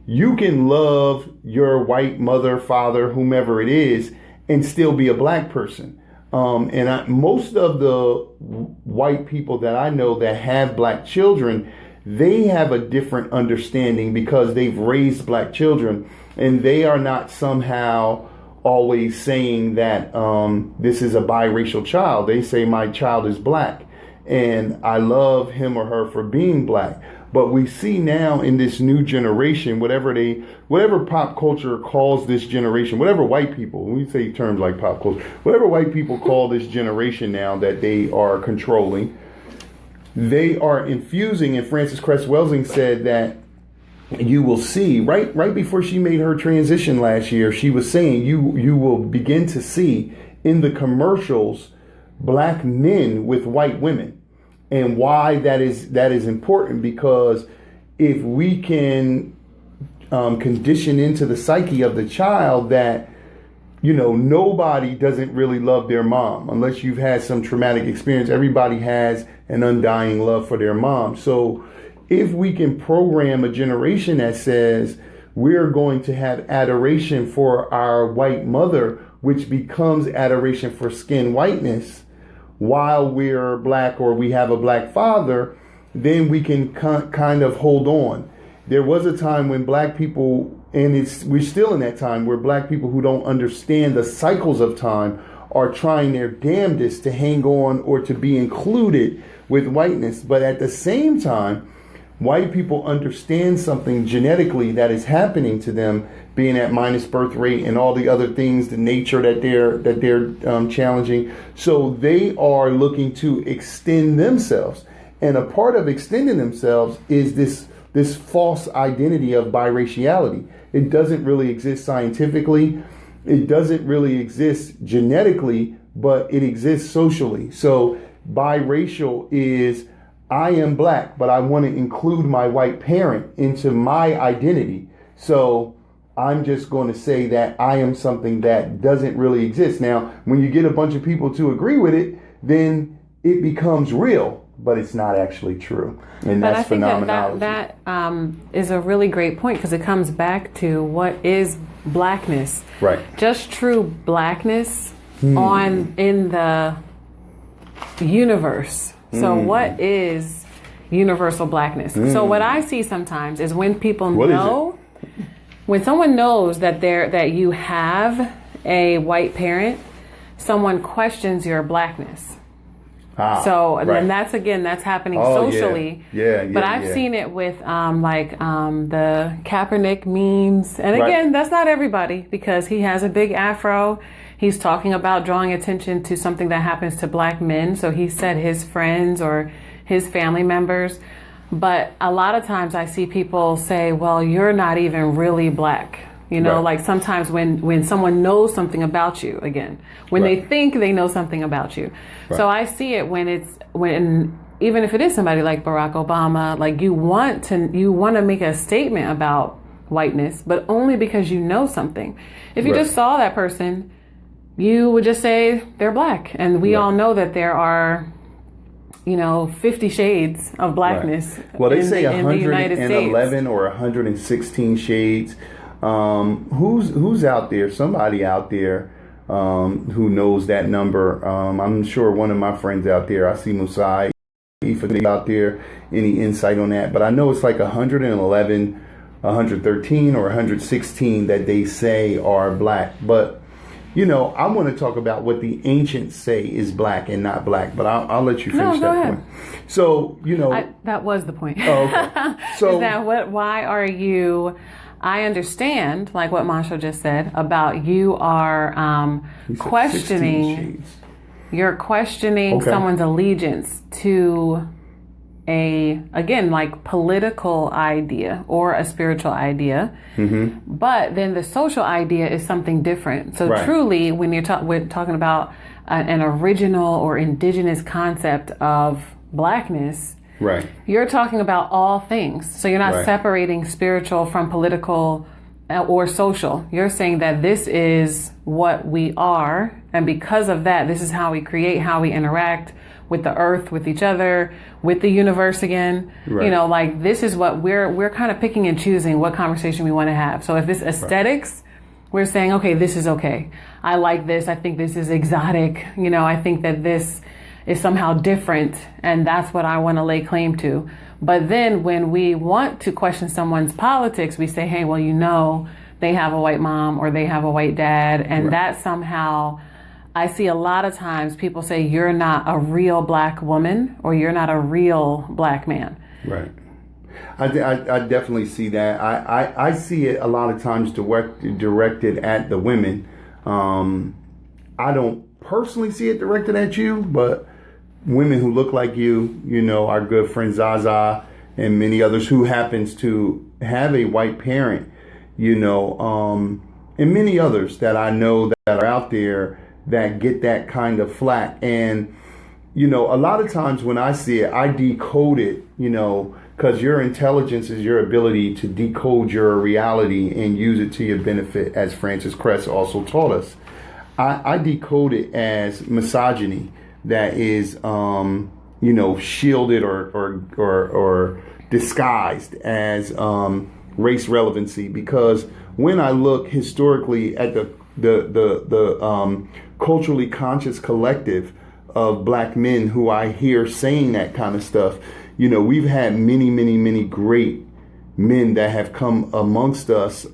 you can love your white mother, father, whomever it is, and still be a black person. Most of the white people that I know that have black children, they have a different understanding because they've raised black children, and they are not somehow always saying that this is a biracial child. They say my child is black, and I love him or her for being black. But we see now in this new generation, whatever pop culture calls this generation, whatever white people, when we say terms like pop culture, whatever white people call this generation now that they are controlling, they are infusing, and Frances Cress Welsing said that you will see, right before she made her transition last year, she was saying you will begin to see in the commercials black men with white women. And why that is important, because if we can condition into the psyche of the child that, nobody doesn't really love their mom unless you've had some traumatic experience. Everybody has an undying love for their mom. So if we can program a generation that says we're going to have adoration for our white mother, which becomes adoration for skin whiteness, while we're black or we have a black father, then we can kind of hold on. There was a time when black people, and we're still in that time, where black people who don't understand the cycles of time are trying their damnedest to hang on or to be included with whiteness. But at the same time, white people understand something genetically that is happening to them, being at minus birth rate and all the other things, the nature that they're challenging. So they are looking to extend themselves, and a part of extending themselves is this false identity of biraciality. It doesn't really exist scientifically. It doesn't really exist genetically, but it exists socially. So biracial is, I am black, but I want to include my white parent into my identity. So I'm just going to say that I am something that doesn't really exist. Now, when you get a bunch of people to agree with it, then it becomes real, but it's not actually true. And but that's phenomenology. That is a really great point, because it comes back to what is blackness. Right. Just true blackness in the universe. So what is universal blackness? So what I see sometimes is when people when someone knows that you have a white parent, someone questions your blackness. Then that's happening socially. But I've seen it with the Kaepernick memes. And again, that's not everybody, because he has a big afro. He's talking about drawing attention to something that happens to black men. So he said his friends or his family members. But a lot of times I see people say, well, you're not even really black. Like sometimes when someone knows something about you, when they think they know something about you. So I see it when even if it is somebody like Barack Obama, like you want to make a statement about whiteness, but only because you know something. If you just saw that person, you would just say they're black. And we all know that there are, 50 shades of blackness. Well, they say in the United States. 111 or 116 shades. Who's out there? Somebody out there who knows that number. I'm sure one of my friends out there, I see Musai, out there, any insight on that? But I know it's like 111, 113 or 116 that they say are black. But I want to talk about what the ancients say is black and not black, but I'll let you finish that point. So, that was the point. Oh, okay. So, is that why are you, I understand, like what Montsho just said, about you are questioning, you're questioning someone's allegiance to again, like political idea or a spiritual idea. But then the social idea is something different. So truly, when we're talking about an original or indigenous concept of blackness, you're talking about all things. So you're not separating spiritual from political or social. You're saying that this is what we are, and because of that, this is how we create, how we interact with the earth, with each other, with the universe again. You know, like this is what we're kind of picking and choosing what conversation we want to have. So if it's aesthetics, we're saying, okay, this is okay. I like this. I think this is exotic. You know, I think that this is somehow different, and that's what I want to lay claim to. But then when we want to question someone's politics, we say, hey, well, you know, they have a white mom or they have a white dad. And that somehow, I see a lot of times people say, you're not a real black woman or you're not a real black man. Right. I definitely see that. I see it a lot of times directed at the women. I don't personally see it directed at you, but women who look like you know, our good friend Zaza and many others who happens to have a white parent, you know, and many others that I know that are out there that get that kind of flack. And, you know, a lot of times when I see it, I decode it, you know, because your intelligence is your ability to decode your reality and use it to your benefit, as Francis Cress also taught us. I decode it as misogyny that is, you know, shielded or disguised as race relevancy. Because when I look historically at the culturally conscious collective of black men who I hear saying that kind of stuff, you know, we've had many, many, many great men that have come amongst us,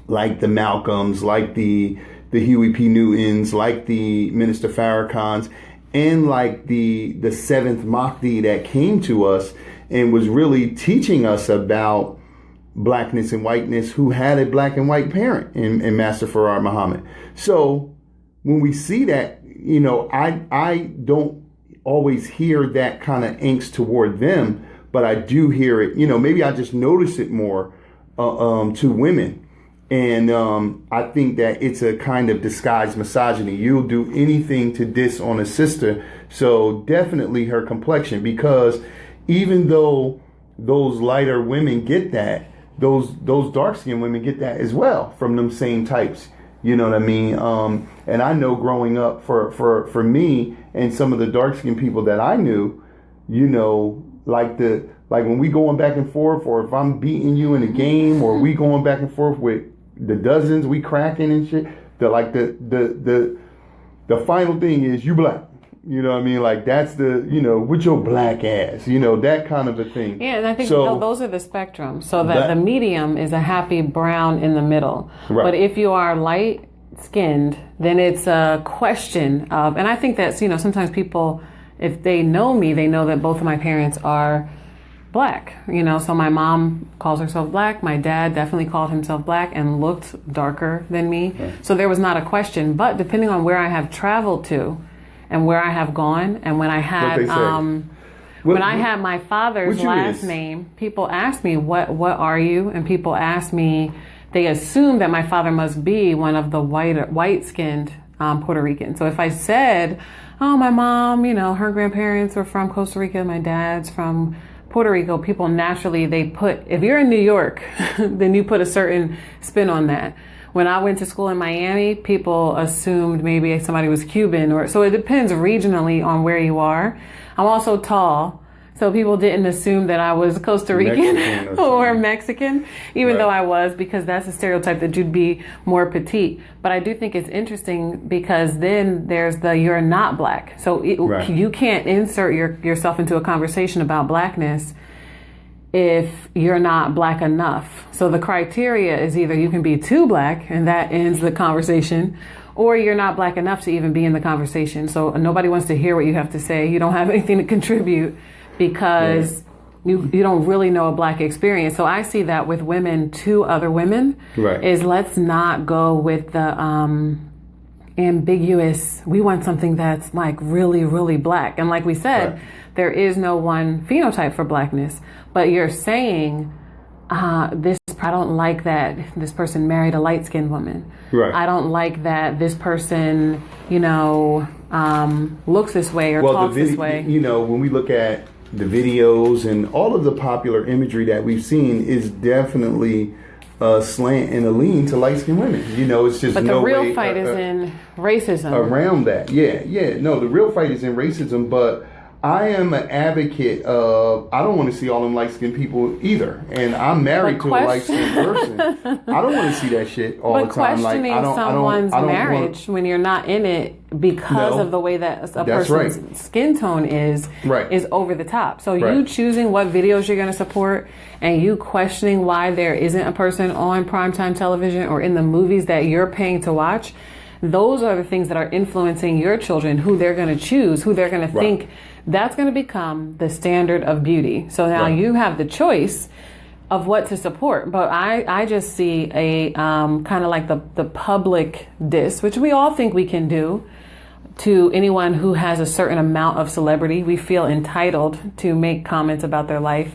like the Malcolms, like the Huey P. Newtons, like the Minister Farrakhan's, and like the seventh Mahdi that came to us and was really teaching us about blackness and whiteness, who had a black and white parent in Master Farrar Muhammad. So when we see that, you know, I don't always hear that kind of angst toward them, but I do hear it, you know, maybe I just notice it more to women. And I think that it's a kind of disguised misogyny. You'll do anything to diss on a sister. So definitely her complexion, because even though those lighter women get that, those dark-skinned women get that as well from them same types. You know what I mean? And I know growing up for me and some of the dark-skinned people that I knew, you know, like when we going back and forth, or if I'm beating you in a game, or we going back and forth with the dozens we cracking and shit, the final thing is you black. You know what I mean? Like that's the, you know, with your black ass, you know, that kind of a thing. Yeah, and I think those are the spectrum. So that the medium is a happy brown in the middle. Right. But if you are light skinned, then it's a question of, and I think that's, you know, sometimes people, if they know me, they know that both of my parents are black, you know, so my mom calls herself black. My dad definitely called himself black and looked darker than me. Right. So there was not a question, but depending on where I have traveled to and where I have gone, and when I had I had my father's last name, people asked me, what are you? And people asked me, they assumed that my father must be one of the white-skinned Puerto Ricans. So if I said, oh, my mom, you know, her grandparents were from Costa Rica, my dad's from Puerto Rico, people naturally, they put, if you're in New York, then you put a certain spin on that. When I went to school in Miami, people assumed maybe somebody was Cuban, or so it depends regionally on where you are. I'm also tall, so people didn't assume that I was Costa Rican or Mexican, even though I was, because that's a stereotype that you'd be more petite. But I do think it's interesting because then there's the you're not black. So you can't insert yourself into a conversation about blackness if you're not black enough. So the criteria is either you can be too black and that ends the conversation, or you're not black enough to even be in the conversation. So nobody wants to hear what you have to say. You don't have anything to contribute because you don't really know a black experience. So I see that with women to other women is let's not go with the ambiguous, we want something that's like really, really black. And like we said, there is no one phenotype for blackness, but you're saying, I don't like that this person married a light-skinned woman. Right. I don't like that this person, looks this way or talks this way. When we look at the videos and all of the popular imagery that we've seen is definitely a slant and a lean to light-skinned women. It's just but no way. But the real fight is in racism. Around that. Yeah. No, the real fight is in racism, but I am an advocate of, I don't want to see all them light-skinned people either. And I'm married to a light-skinned person. I don't want to see that shit all the time. Questioning someone's marriage when you're not in it because of the way that a person's skin tone is over the top. So you choosing what videos you're going to support and you questioning why there isn't a person on primetime television or in the movies that you're paying to watch, those are the things that are influencing your children, who they're going to choose, who they're going to think that's going to become the standard of beauty. So now you have the choice of what to support. But I just see a kind of like the public diss, which we all think we can do to anyone who has a certain amount of celebrity. We feel entitled to make comments about their life.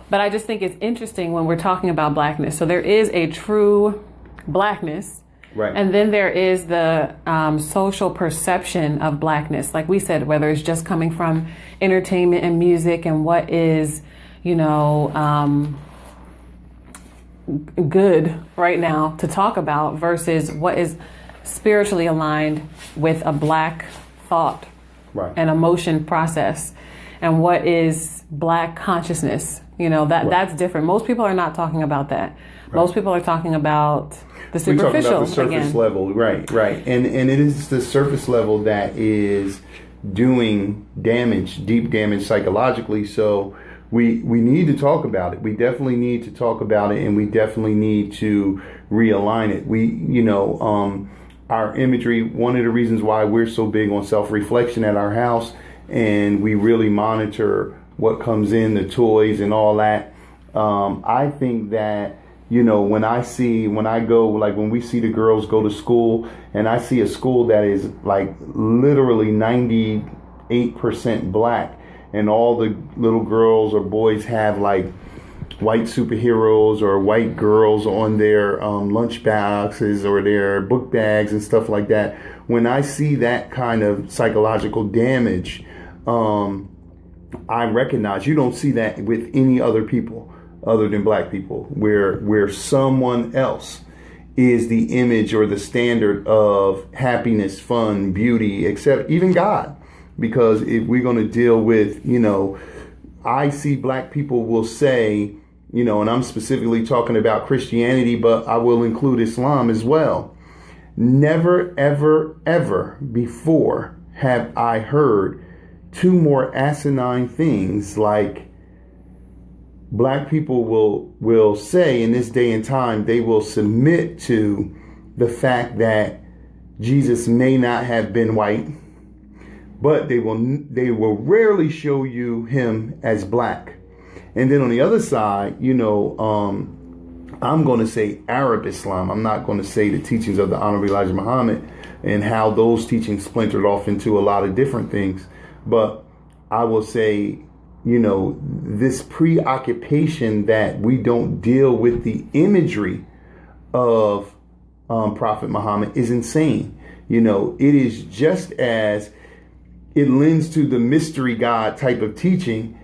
But I just think it's interesting when we're talking about blackness. So there is a true blackness. Right. And then there is the social perception of blackness. Like we said, whether it's just coming from entertainment and music and what is, good right now to talk about versus what is spiritually aligned with a black thought and emotion process and what is black consciousness. That's different. Most people are not talking about that. Most people are talking about the superficial. We're talking about the surface level, right. And it is the surface level that is doing deep damage psychologically. So we need to talk about it. We definitely need to talk about it, and we definitely need to realign it. Our imagery, one of the reasons why we're so big on self-reflection at our house, and we really monitor what comes in, the toys and all that. I think that, when we see the girls go to school and I see a school that is like literally 98% black and all the little girls or boys have like white superheroes or white girls on their lunch boxes or their book bags and stuff like that. When I see that kind of psychological damage, I recognize you don't see that with any other people other than black people, where someone else is the image or the standard of happiness, fun, beauty, except even God. Because if we're going to deal with, I see black people will say, and I'm specifically talking about Christianity, but I will include Islam as well. Never, ever, ever before have I heard two more asinine things like black people will say in this day and time, they will submit to the fact that Jesus may not have been white, but they will rarely show you him as black. And then on the other side, I'm going to say Arab Islam. I'm not going to say the teachings of the Honorable Elijah Muhammad and how those teachings splintered off into a lot of different things. But I will say, this preoccupation that we don't deal with the imagery of Prophet Muhammad is insane. It is just as it lends to the mystery God type of teaching.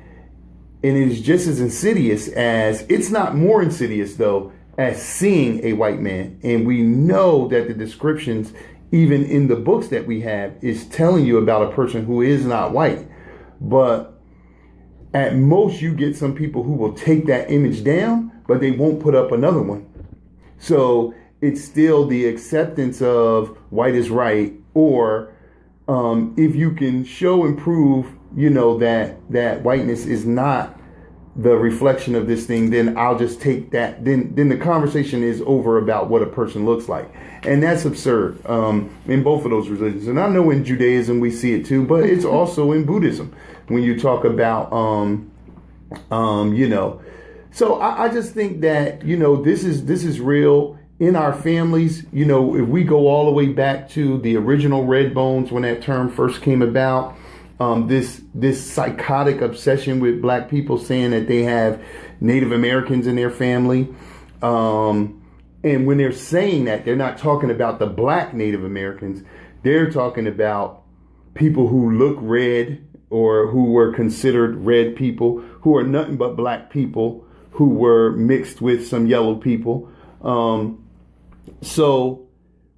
And it is just as insidious as, it's not more insidious though, as seeing a white man. And we know that the descriptions, even in the books that we have, is telling you about a person who is not white. But at most, you get some people who will take that image down, but they won't put up another one. So it's still the acceptance of white is right, or if you can show and prove, that whiteness is not the reflection of this thing, then I'll just take that. Then the conversation is over about what a person looks like. And that's absurd in both of those religions. And I know in Judaism we see it too, but it's also in Buddhism when you talk about, So I just think that, this is real in our families. If we go all the way back to the original red bones when that term first came about, this psychotic obsession with black people, saying that they have Native Americans in their family. And when they're saying that, they're not talking about the black Native Americans. They're talking about people who look red or who were considered red people, who are nothing but black people who were mixed with some yellow people. So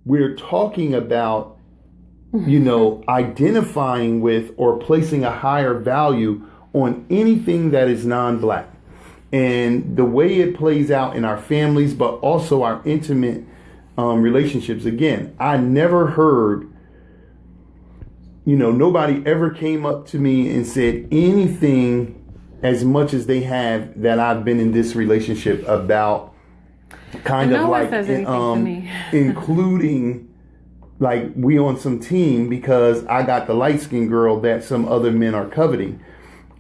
we're talking about, identifying with or placing a higher value on anything that is non-black. And the way it plays out in our families, but also our intimate relationships. Again, I never heard, nobody ever came up to me and said anything as much as they have that I've been in this relationship about kind of like including like we on some team because I got the light-skinned girl that some other men are coveting.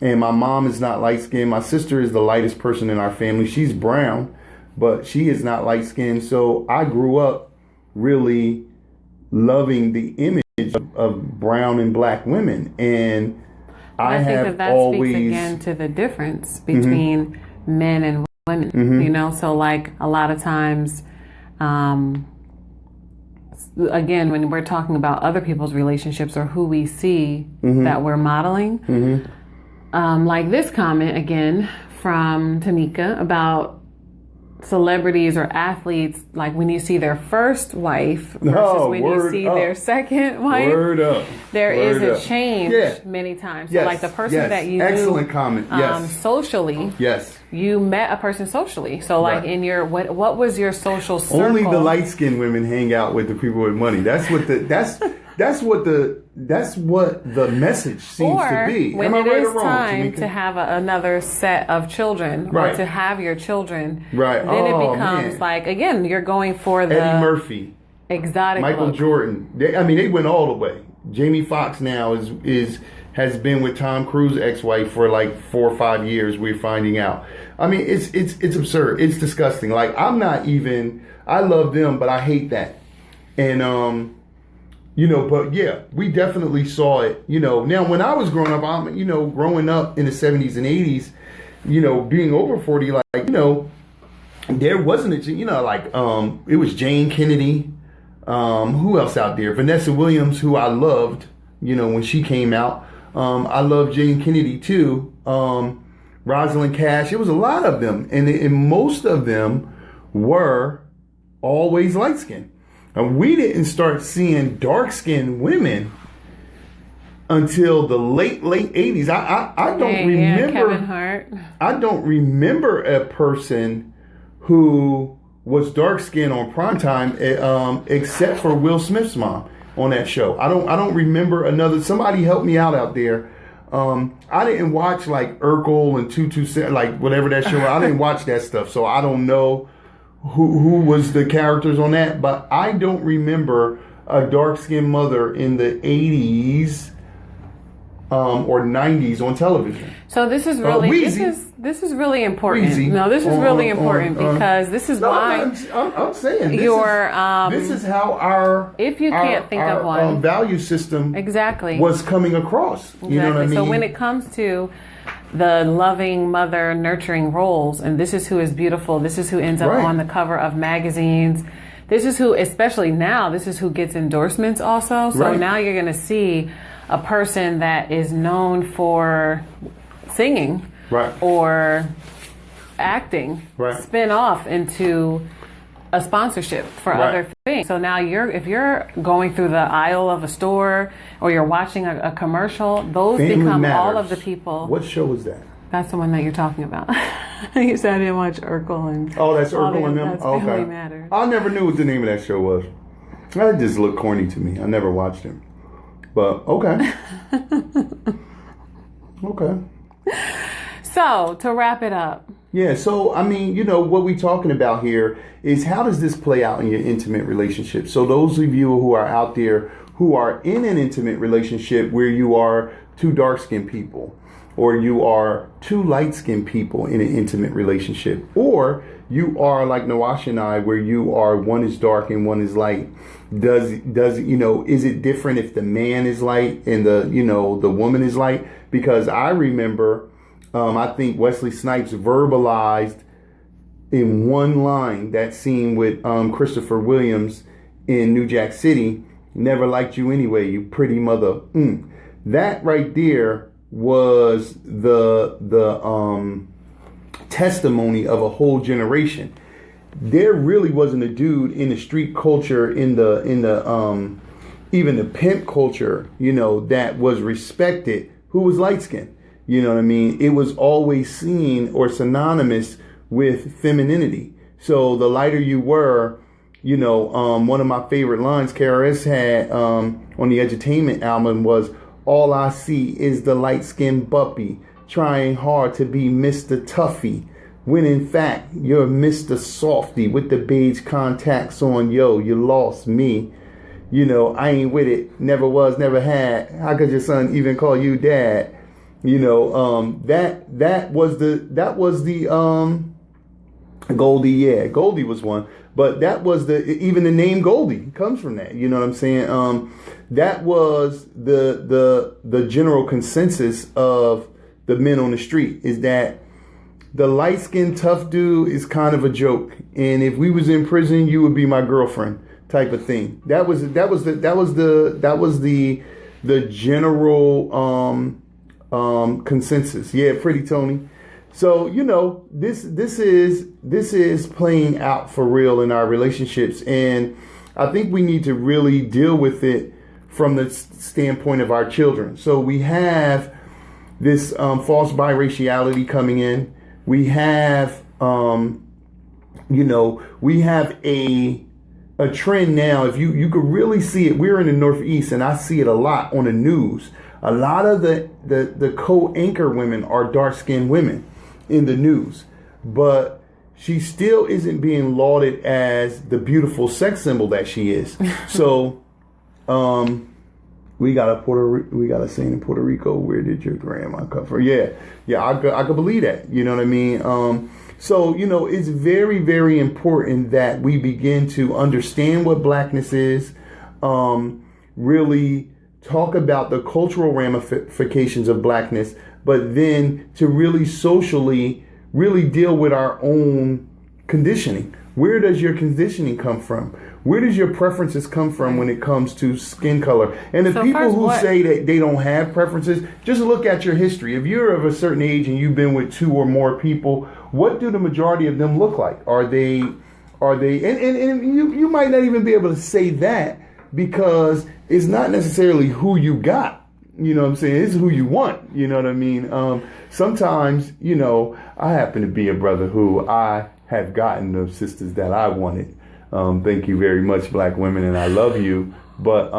And my mom is not light-skinned. My sister is the lightest person in our family. She's brown, but she is not light-skinned. So I grew up really loving the image of brown and black women. And I think that always speaks again to the difference between men and women, So like a lot of times, again, when we're talking about other people's relationships or who we see that we're modeling, like this comment again from Tamika about celebrities or athletes, like when you see their first wife versus when you see their second wife, there is a change many times. So like the person that you excellent comment. Socially, you met a person socially. So like in your what was your social circle? Only the light-skinned women hang out with the people with money. That's what the message seems to be. When it is time to have another set of children or to have your children, then it becomes like, again, you're going for the Eddie Murphy, exotic Michael look. Jordan. They went all the way. Jamie Foxx now has been with Tom Cruise's ex-wife for like 4 or 5 years. We're finding out. I mean, it's absurd. It's disgusting. Like I love them, but I hate that. And but yeah, we definitely saw it. Now when I was growing up, growing up in the 70s and 80s, being over 40, there wasn't it was Jane Kennedy. Who else out there? Vanessa Williams, who I loved, when she came out. I loved Jane Kennedy too. Rosalind Cash. It was a lot of them. And most of them were always light-skinned. And we didn't start seeing dark-skinned women until the late 80s. I don't remember. Kevin Hart. I don't remember a person who was dark-skinned on primetime, except for Will Smith's mom on that show. I don't remember another. Somebody help me out there. I didn't watch like Urkel and 227, like whatever that show. I didn't watch that stuff, so I don't know who was the characters on that, but I don't remember a dark-skinned mother in the 80s or 90s on television. So this is really this is really important. Weezy. No, this is really important because this is why I'm saying this is how our if you can't think of one value system exactly was coming across. You know what I mean? So when it comes to the loving mother nurturing roles, and this is who is beautiful, this is who ends up on the cover of magazines, this is who, especially now, this is who gets endorsements also. So now you're going to see a person that is known for singing or acting spin off into a sponsorship for other things. So now if you're going through the aisle of a store or you're watching a commercial, those Family become Matters. All of the people. What show was that? That's the one that you're talking about. You said I didn't watch Urkel and that's Urkel and them? That's Family Matters. I never knew what the name of that show was. That just looked corny to me. I never watched him. But okay. Okay. So to wrap it up. Yeah, so I mean, what we're talking about here is how does this play out in your intimate relationship? So those of you who are out there who are in an intimate relationship where you are two dark-skinned people, or you are two light-skinned people in an intimate relationship, or you are like Nwasha and I, where you are one is dark and one is light. Does is it different if the man is light and the woman is light? Because I remember, I think Wesley Snipes verbalized in one line that scene with Christopher Williams in New Jack City, "Never liked you anyway, you pretty mother." That right there was the testimony of a whole generation. There really wasn't a dude in the street culture, in the even the pimp culture, that was respected who was light skinned. You know what I mean? It was always seen or synonymous with femininity. So the lighter you were, one of my favorite lines KRS had on the Edutainment album was, "All I see is the light-skinned puppy trying hard to be Mr. Tuffy, when in fact you're Mr. Softy with the beige contacts on. Yo, you lost me. I ain't with it. Never was, never had. How could your son even call you dad?" That was the Goldie. Yeah, Goldie was one. But that was even the name Goldie comes from that. You know what I'm saying? That was the general consensus of the men on the street, is that the light skinned tough dude is kind of a joke, and if we was in prison, you would be my girlfriend, type of thing. That was the general consensus. Yeah, pretty Tony. So this is playing out for real in our relationships, and I think we need to really deal with it from the standpoint of our children. So we have this false biraciality coming in. We have we have a trend now. If you could really see it, we're in the Northeast, and I see it a lot on the news. A lot of the co-anchor women are dark-skinned women in the news, but she still isn't being lauded as the beautiful sex symbol that she is. So, we got a saying in Puerto Rico, "Where did your grandma come from?" Yeah, I could believe that. You know what I mean? So it's very, very important that we begin to understand what blackness is, really talk about the cultural ramifications of blackness, but then to really socially really deal with our own conditioning. Where does your conditioning come from? Where does your preferences come from when it comes to skin color? And the people who say that they don't have preferences, just look at your history. If you're of a certain age and you've been with two or more people, what do the majority of them look like? Are they and you might not even be able to say that, because it's not necessarily who you got. You know what I'm saying? It's who you want. You know what I mean? Sometimes, I happen to be a brother who I have gotten the sisters that I wanted. Thank you very much, black women, and I love you. But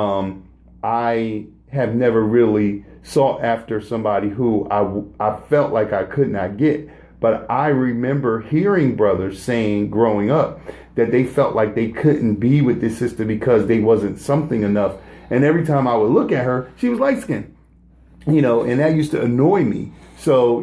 I have never really sought after somebody who I felt like I could not get. But I remember hearing brothers saying growing up that they felt like they couldn't be with this sister because they wasn't something enough. And every time I would look at her, she was light skinned, and that used to annoy me. So,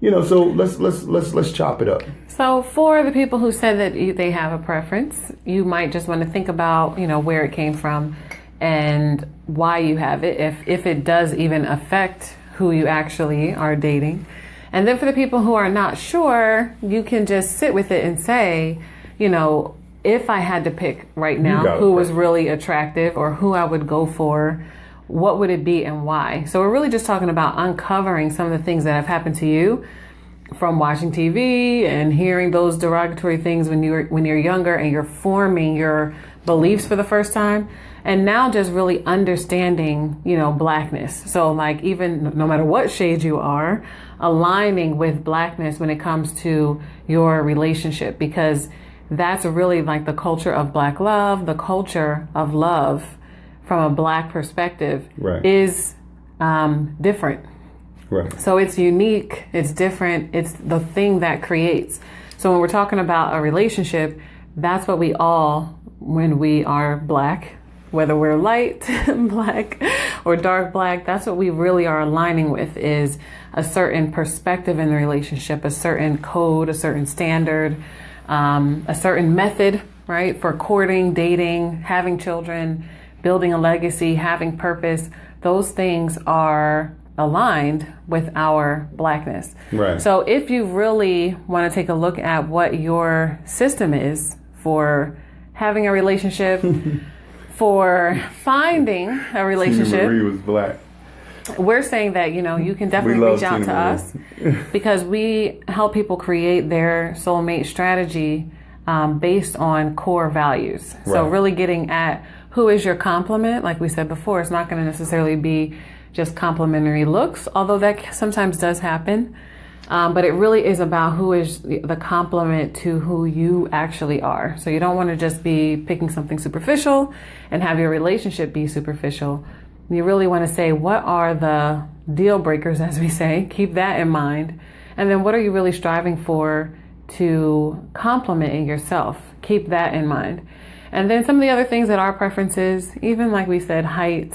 so let's chop it up. So for the people who said that they have a preference, you might just want to think about, where it came from and why you have it, if it does even affect who you actually are dating. And then for the people who are not sure, you can just sit with it and say, if I had to pick right now who was really attractive or who I would go for, what would it be and why? So we're really just talking about uncovering some of the things that have happened to you from watching TV and hearing those derogatory things when you're younger and you're forming your beliefs for the first time. And now just really understanding, blackness. So like, even no matter what shade you are, aligning with blackness when it comes to your relationship, because that's really like the culture of black love. The culture of love from a black perspective is different. Right. So it's unique, it's different, it's the thing that creates. So when we're talking about a relationship, that's what we all, when we are black, whether we're light black or dark black, that's what we really are aligning with, is a certain perspective in the relationship, a certain code, a certain standard, a certain method, right? For courting, dating, having children, building a legacy, having purpose. Those things are aligned with our blackness. Right. So if you really want to take a look at what your system is for having a relationship, for finding a relationship. Tina Marie was black. We're saying that, you can definitely reach out to us because we help people create their soulmate strategy based on core values. Right. So really getting at who is your complement. Like we said before, it's not going to necessarily be just complementary looks, although that sometimes does happen. But it really is about who is the complement to who you actually are. So you don't want to just be picking something superficial and have your relationship be superficial. You really want to say, what are the deal breakers, as we say? Keep that in mind. And then what are you really striving for to complement in yourself? Keep that in mind. And then some of the other things that are preferences, even like we said, height,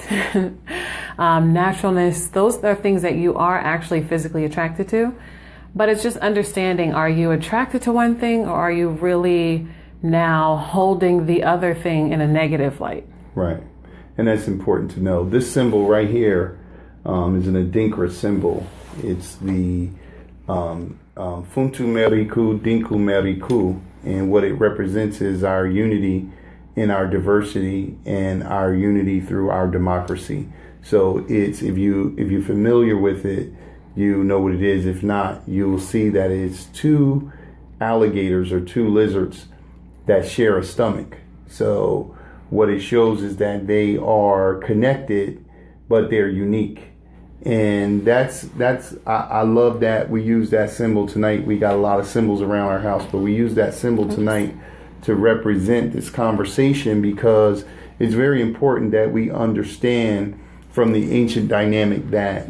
naturalness, those are things that you are actually physically attracted to. But it's just understanding, are you attracted to one thing or are you really now holding the other thing in a negative light? Right. And that's important to know. This symbol right here is an Adinkra symbol. It's the Funtu Meriku, Dinku Meriku. And what it represents is our unity in our diversity and our unity through our democracy. So it's, if you're familiar with it, you know what it is. If not, you will see that it's two alligators or two lizards that share a stomach. So what it shows is that they are connected, but they're unique. And I love that we use that symbol tonight. We got a lot of symbols around our house, but we use that symbol tonight to represent this conversation because it's very important that we understand from the ancient dynamic that,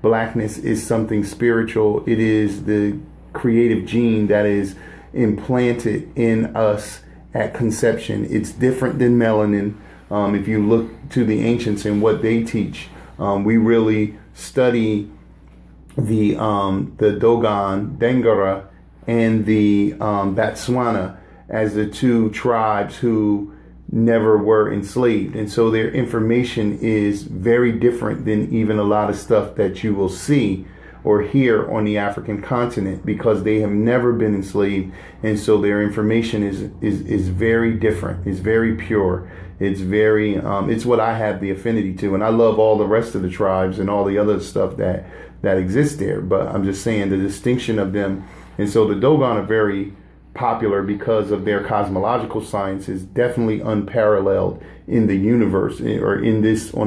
blackness is something spiritual. It is the creative gene that is implanted in us at conception. It's different than melanin. If you look to the ancients and what they teach, we really study the Dogon, Dengara, and the Botswana as the two tribes who never were enslaved. And so their information is very different than even a lot of stuff that you will see or hear on the African continent because they have never been enslaved. And so their information is very different. It's very pure. It's very, it's what I have the affinity to. And I love all the rest of the tribes and all the other stuff that exists there. But I'm just saying the distinction of them. And so the Dogon are very popular because of their cosmological science is definitely unparalleled in the universe or on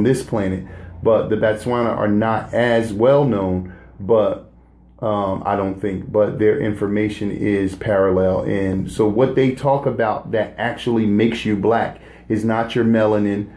this planet. But the Botswana are not as well known, but I don't think, but their information is parallel. And so what they talk about that actually makes you black is not your melanin.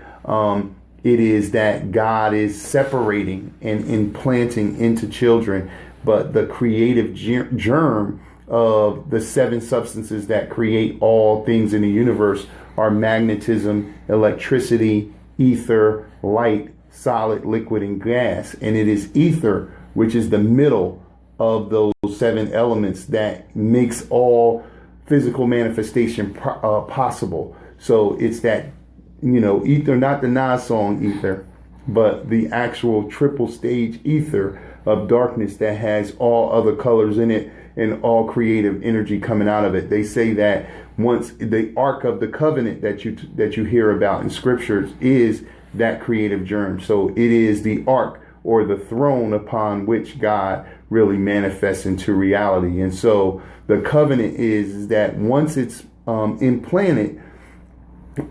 It is that God is separating and implanting into children, but the creative germ of the 7 substances that create all things in the universe are magnetism, electricity, ether, light, solid, liquid, and gas. And it is ether, which is the middle of those 7 elements that makes all physical manifestation possible. So it's that, ether, not the Nas song ether, but the actual triple stage ether of darkness that has all other colors in it and all creative energy coming out of it. They say that once the Ark of the Covenant that you hear about in scriptures is that creative germ. So it is the Ark or the throne upon which God really manifests into reality. And so the covenant is that once it's implanted,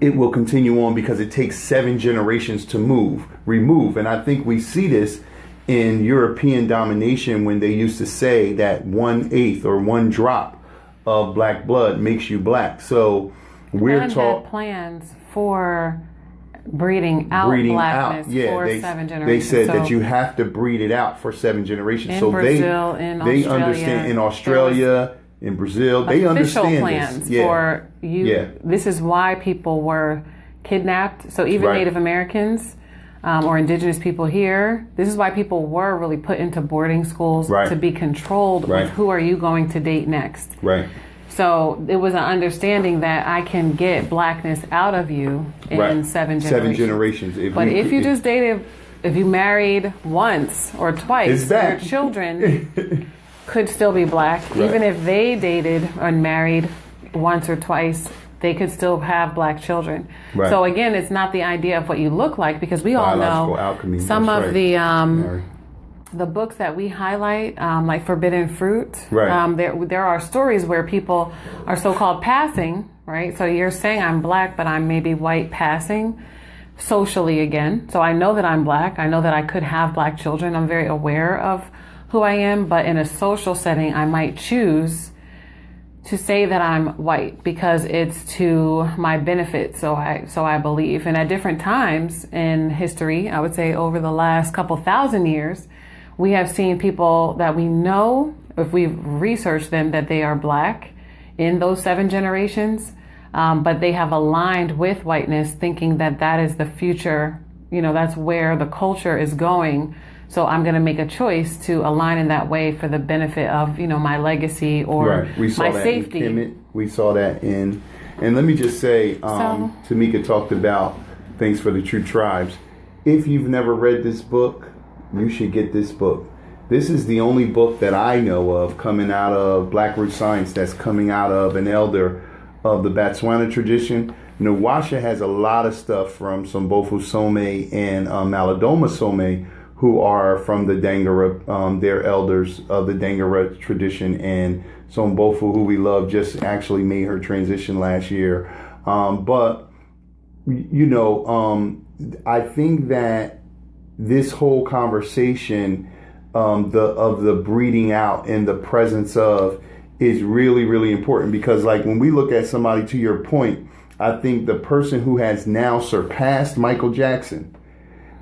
it will continue on because it takes 7 generations to remove. And I think we see this in European domination when they used to say that 1/8 or 1 drop of black blood makes you black. So we're taught plans for breeding out blackness for 7 generations. They said that you have to breed it out for 7 generations. In so Brazil, they understand in Australia, in Brazil, they understand plans this. for you. Yeah. This is why people were kidnapped. So even Right. Native Americans or indigenous people here, this is why people were really put into boarding schools Right. to be controlled Right. with who are you going to date next. Right. So it was an understanding that I can get blackness out of you in Right. 7 generations. 7 generations. But if you just dated, if you married once or It's twice, back. your children could still be black. Right. Even if they dated and married once or twice, they could still have black children. Right. So again, it's not the idea of what you look like, because we all Biological know alchemy. some That's of right. Mary. the books that we highlight, like Forbidden Fruit. Right. There are stories where people are so-called passing, right? So you're saying I'm black, but I'm maybe white passing socially again. So I know that I'm black. I know that I could have black children. I'm very aware of who I am, but in a social setting, I might choose to say that I'm white because it's to my benefit. So I believe. And at different times in history, I would say over the last couple thousand years, we have seen people that we know, if we've researched them, that they are black in those 7 generations, but they have aligned with whiteness, thinking that that is the future, that's where the culture is going. So I'm going to make a choice to align in that way for the benefit of, my legacy or Right. We saw my that safety. in Kemet. We saw that in, and let me just say, Tamika talked about Thanks for the True Tribes. If you've never read this book, you should get this book. This is the only book that I know of coming out of Black Root Science that's coming out of an elder of the Botswana tradition. Nwasha has a lot of stuff from Sombofu Some and Malidoma Some, who are from the Dangara, they're elders of the Dangara tradition, and Sombofu, who we love, just actually made her transition last year. But I think that this whole conversation of the breeding out and the presence of is really, really important, because like when we look at somebody, to your point, I think the person who has now surpassed Michael Jackson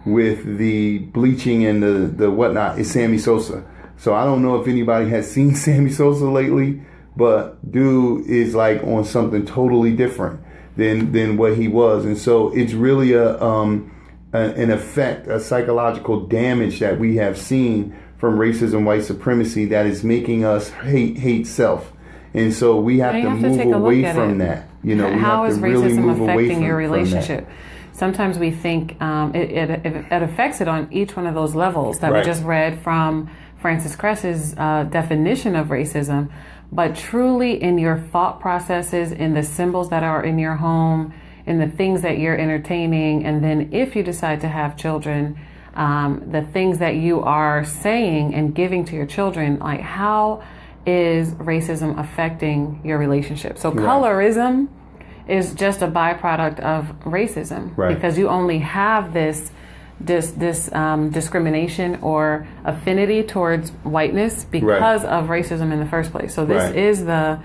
with the bleaching and the whatnot is Sammy Sosa. So I don't know if anybody has seen Sammy Sosa lately, but dude is like on something totally different than what he was. And so it's really an effect, a psychological damage that we have seen from racism, white supremacy, that is making us hate self. And so we have to move away from that. How is racism affecting your relationship? From that. Sometimes we think it affects it on each one of those levels that Right. we just read from Francis Cress's definition of racism, but truly in your thought processes, in the symbols that are in your home, in the things that you're entertaining, and then if you decide to have children, the things that you are saying and giving to your children, like how is racism affecting your relationship? So colorism is just a byproduct of racism, right. because you only have this discrimination or affinity towards whiteness because of racism in the first place. So this is the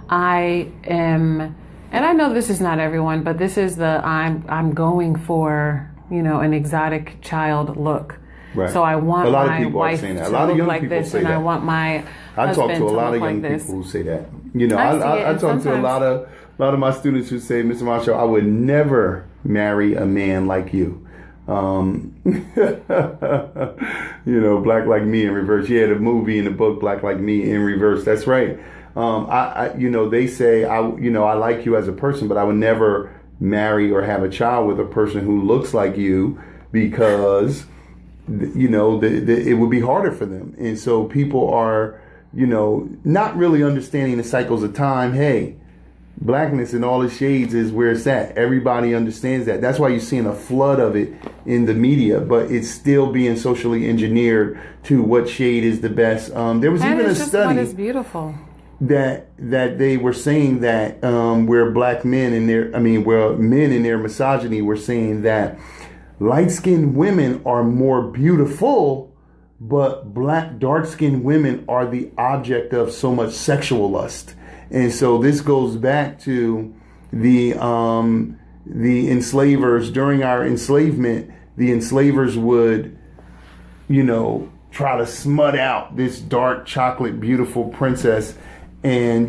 I am, and I know this is not everyone, but this is the I'm going for an exotic child look. Right. So I want my wife to look like this, and I want my husband to look like this. I talk to a lot of young people who say that. I talk to a lot of my students who say, Mr. Montsho, I would never marry a man like you. Black Like Me in Reverse. Yeah, the movie and the book Black Like Me in Reverse. That's right. They say I like you as a person, but I would never marry or have a child with a person who looks like you, because it would be harder for them. And so people are not really understanding the cycles of time. Hey, blackness in all its shades is where it's at. Everybody understands that. That's why you're seeing a flood of it in the media, but it's still being socially engineered to what shade is the best. There was even a study what is beautiful that they were saying that where black men where men in their misogyny were saying that light-skinned women are more beautiful, but black dark-skinned women are the object of so much sexual lust. And so this goes back to the enslavers. During our enslavement, the enslavers would, try to smut out this dark chocolate beautiful princess and,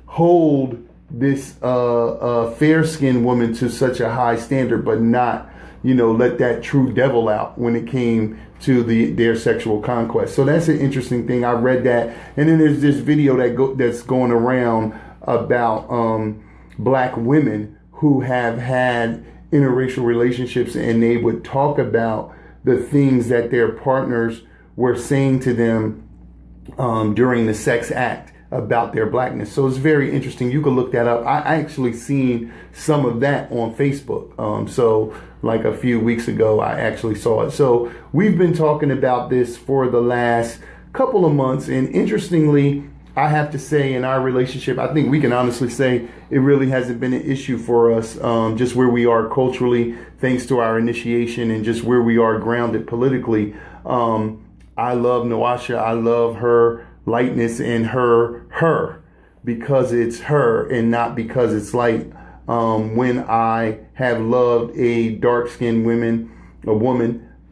hold this fair-skinned woman to such a high standard, but not, let that true devil out when it came to their sexual conquest. So that's an interesting thing. I read that, and then there's this video that's going around about black women who have had interracial relationships, and they would talk about the things that their partners were saying to them during the sex act about their blackness. So it's very interesting. You can look that up. I actually seen some of that on Facebook. So like a few weeks ago, I actually saw it. So we've been talking about this for the last couple of months. And interestingly, I have to say, in our relationship, I think we can honestly say it really hasn't been an issue for us, just where we are culturally, thanks to our initiation, and just where we are grounded politically. I love Nwasha. I love her lightness and her, because it's her and not because it's light. When I have loved a dark-skinned woman,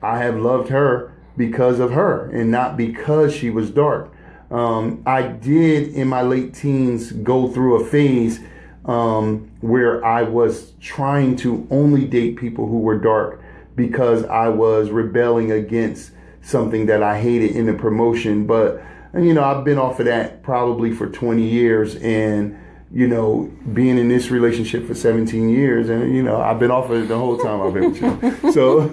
I have loved her because of her and not because she was dark. I did in my late teens go through a phase where I was trying to only date people who were dark because I was rebelling against something that I hated in the promotion. But, I've been off of that probably for 20 years, and, being in this relationship for 17 years, and, I've been off of it the whole time I've been with you. So,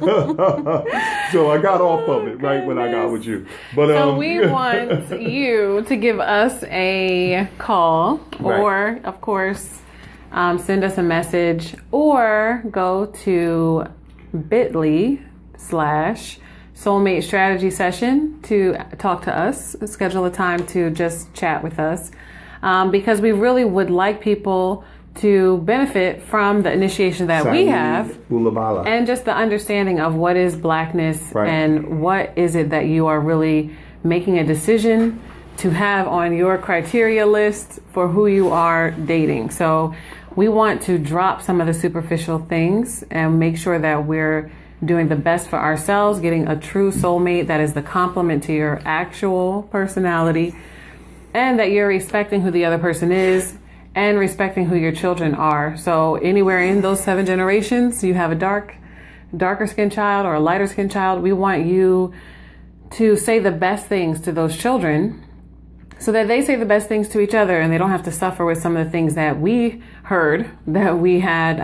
so I got off of it right when I got with you. But so we want you to give us a call, or of course, send us a message, or go to bit.ly/soulmate strategy session to talk to us, schedule a time to just chat with us. Because we really would like people to benefit from the initiation that we have, and just the understanding of what is blackness, and what is it that you are really making a decision to have on your criteria list for who you are dating. So we want to drop some of the superficial things and make sure that we're doing the best for ourselves, getting a true soulmate that is the complement to your actual personality, and that you're respecting who the other person is and respecting who your children are. So anywhere in those 7 generations, you have a darker skinned child or a lighter skinned child, we want you to say the best things to those children so that they say the best things to each other, and they don't have to suffer with some of the things that we heard, that we had,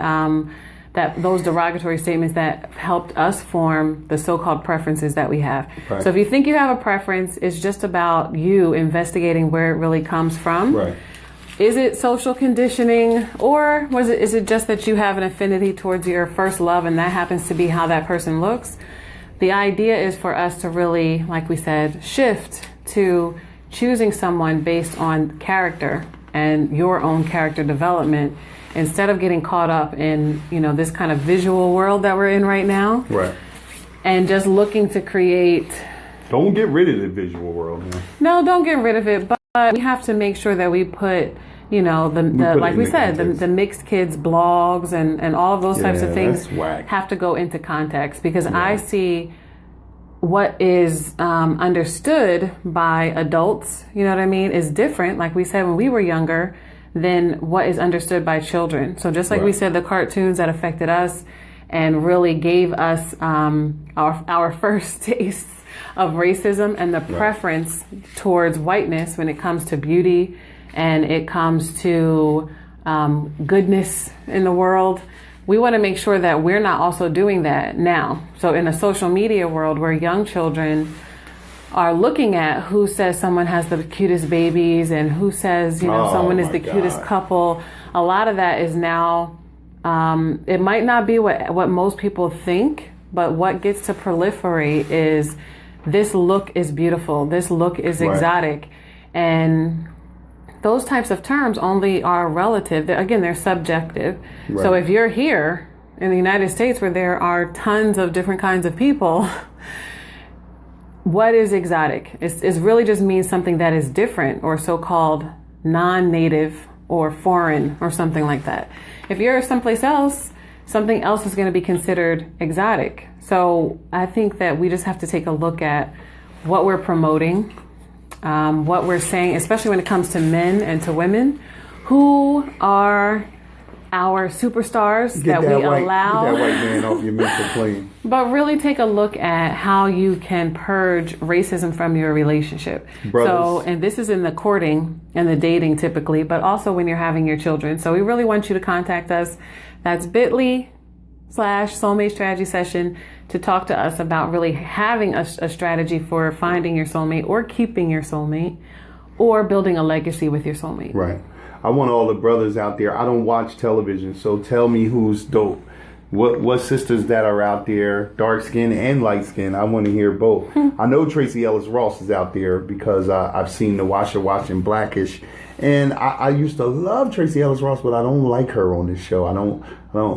that those derogatory statements that helped us form the so-called preferences that we have. So if you think you have a preference, it's just about you investigating where it really comes from. Is it social conditioning, or is it just that you have an affinity towards your first love, and that happens to be how that person looks? The idea is for us to really, like we said, shift to choosing someone based on character and your own character development, instead of getting caught up in, this kind of visual world that we're in right now. And just looking to create. Don't get rid of the visual world. Man. No, don't get rid of it. But we have to make sure that we put, the mixed kids blogs and all of those types of things have to go into context, because I see what is understood by adults, is different. Like we said, when we were younger, than what is understood by children. So just like we said, the cartoons that affected us and really gave us our first tastes of racism and the preference towards whiteness when it comes to beauty and it comes to goodness in the world. We want to make sure that we're not also doing that now. So in a social media world where young children are looking at who says someone has the cutest babies and who says, someone is the cutest couple. A lot of that is now, it might not be what most people think, but what gets to proliferate is this look is beautiful. This look is exotic. And those types of terms only are relative. They're subjective. So if you're here in the United States where there are tons of different kinds of people, what is exotic? It really just means something that is different or so-called non-native or foreign or something like that. If you're someplace else, something else is going to be considered exotic. So I think that we just have to take a look at what we're promoting, what we're saying, especially when it comes to men and to women who are our superstars that we allow. Get that white man off your mental plane. But really take a look at how you can purge racism from your relationship. Brothers. So, and this is in the courting and the dating typically, but also when you're having your children. So we really want you to contact us. That's bit.ly/soulmate strategy session to talk to us about really having a strategy for finding your soulmate or keeping your soulmate or building a legacy with your soulmate. Right. I want all the brothers out there. I don't watch television, so tell me who's dope. What sisters that are out there, dark skin and light skin. I want to hear both. I know Tracy Ellis Ross is out there because I've seen Nwasha watching Blackish, and I used to love Tracy Ellis Ross, but I don't like her on this show. I don't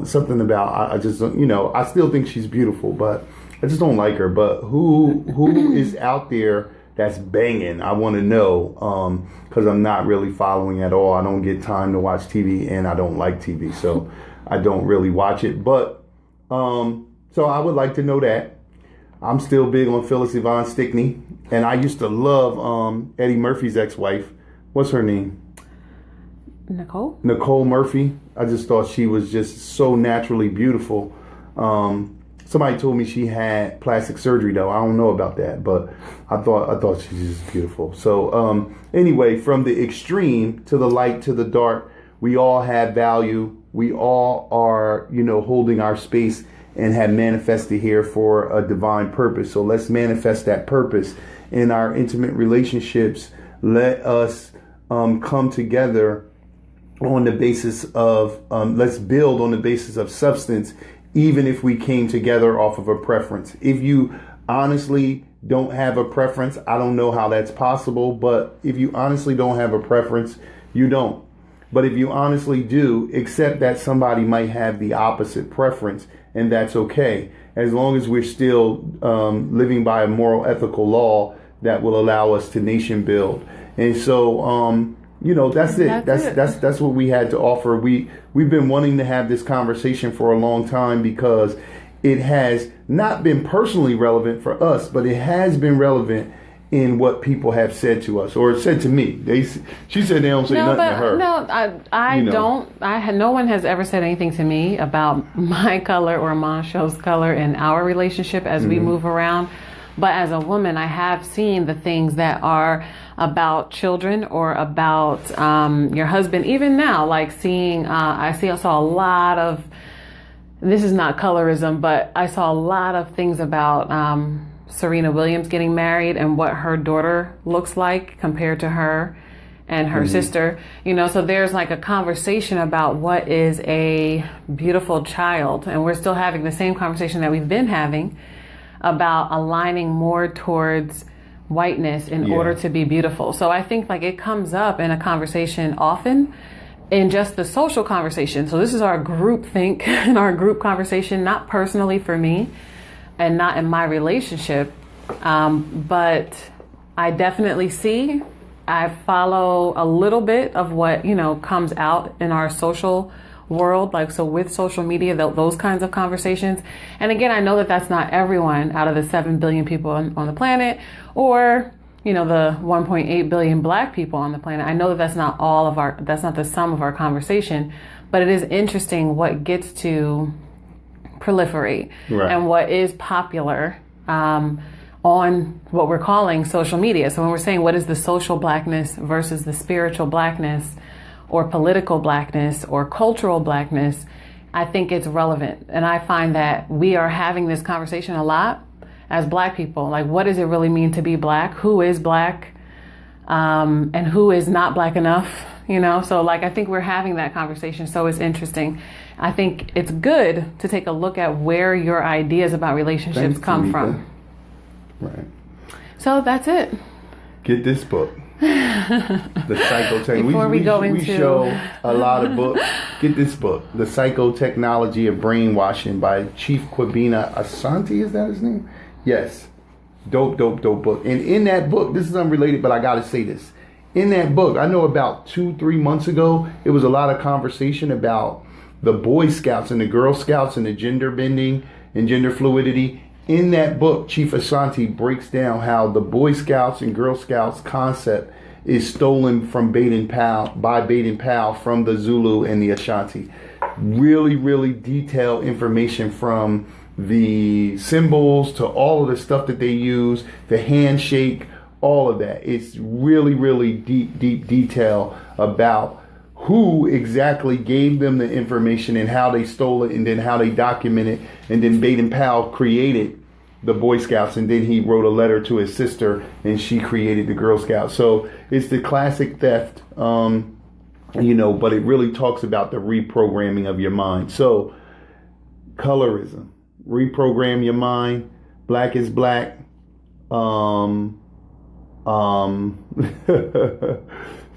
something about I just don't, I still think she's beautiful, but I just don't like her. But who is out there that's banging? I want to know because I'm not really following at all. I don't get time to watch TV, and I don't like TV, so I don't really watch it. But so I would like to know that. I'm still big on Phyllis Yvonne Stickney, and I used to love Eddie Murphy's ex-wife. What's her name? Nicole Murphy. I just thought she was just so naturally beautiful. Somebody told me she had plastic surgery, though. I don't know about that, but I thought she was just beautiful. So anyway, from the extreme to the light to the dark, we all have value. We all are, holding our space and have manifested here for a divine purpose. So let's manifest that purpose in our intimate relationships. Let us come together on the basis of, let's build on the basis of substance, even if we came together off of a preference. If you honestly don't have a preference, I don't know how that's possible, but if you honestly don't have a preference, you don't. But if you honestly do, accept that somebody might have the opposite preference, and that's okay, as long as we're still living by a moral, ethical law that will allow us to nation build. And so, that's it. That's what we had to offer. We've been wanting to have this conversation for a long time because it has not been personally relevant for us, but it has been relevant in what people have said to us or said to me. She said they don't say nothing to her. No, I don't. No one has ever said anything to me about my color or Montsho's color in our relationship as we move around. But as a woman, I have seen the things that are about children or about your husband. Even now, like I saw a lot of, this is not colorism, but I saw a lot of things about Serena Williams getting married and what her daughter looks like compared to her and her sister. So there's like a conversation about what is a beautiful child. And we're still having the same conversation that we've been having about aligning more towards whiteness in order to be beautiful. So I think like it comes up in a conversation often in just the social conversation. So this is our group think and our group conversation, not personally for me and not in my relationship. But I definitely I follow a little bit of what, comes out in our social world, like so with social media, those kinds of conversations. And again, I know that that's not everyone out of the 7 billion people on the planet, or the 1.8 billion black people on the planet. I know that that's not the sum of our conversation, but it is interesting what gets to proliferate and what is popular on what we're calling social media. So when we're saying what is the social blackness versus the spiritual blackness, or political blackness or cultural blackness, I think it's relevant. And I find that we are having this conversation a lot as black people. Like, what does it really mean to be black? Who is black? And who is not black enough? So like, I think we're having that conversation. So it's interesting. I think it's good to take a look at where your ideas about relationships come from. Right. So that's it. Get this book. The Psychotech. Before we show a lot of books. Get this book, The Psychotechnology of Brainwashing by Chief Kwabena Asante. Is that his name? Yes. Dope book. And in that book, this is unrelated, but I got to say this. In that book, I know about 2-3 months ago, it was a lot of conversation about the Boy Scouts and the Girl Scouts and the gender bending and gender fluidity. In that book, Chief Asante breaks down how the Boy Scouts and Girl Scouts concept is stolen from Baden Powell by Baden Powell from the Zulu and the Ashanti. Really, really detailed information from the symbols to all of the stuff that they use, the handshake, all of that. It's really, really deep detail about who exactly gave them the information and how they stole it and then how they document it. And then Baden Powell created the Boy Scouts, and then he wrote a letter to his sister and she created the Girl Scouts. So it's the classic theft, but it really talks about the reprogramming of your mind. So colorism, reprogram your mind. Black is black.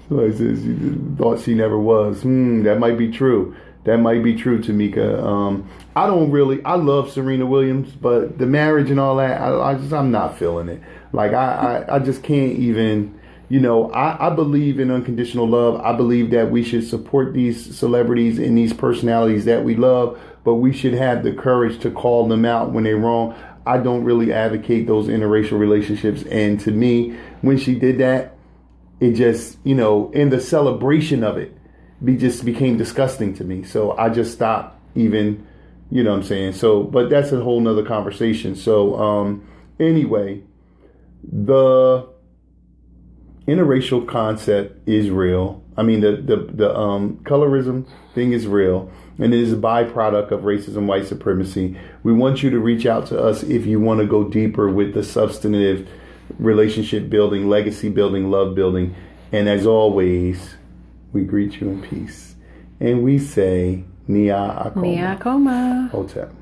Somebody says she thought she never was. That might be true. That might be true, Tamika. I love Serena Williams, but the marriage and all that, I'm not feeling it. Like, I just can't even, I believe in unconditional love. I believe that we should support these celebrities and these personalities that we love, but we should have the courage to call them out when they're wrong. I don't really advocate those interracial relationships. And to me, when she did that, it just, in the celebration of it, just became disgusting to me. So I just stopped even, what I'm saying? So, but that's a whole nother conversation. So, anyway, the interracial concept is real. I mean, the colorism thing is real, and it is a byproduct of racism, white supremacy. We want you to reach out to us if you want to go deeper with the substantive relationship building, legacy building, love building. And as always, we greet you in peace. And we say, Nia Akoma. Nia Akoma. Hotep.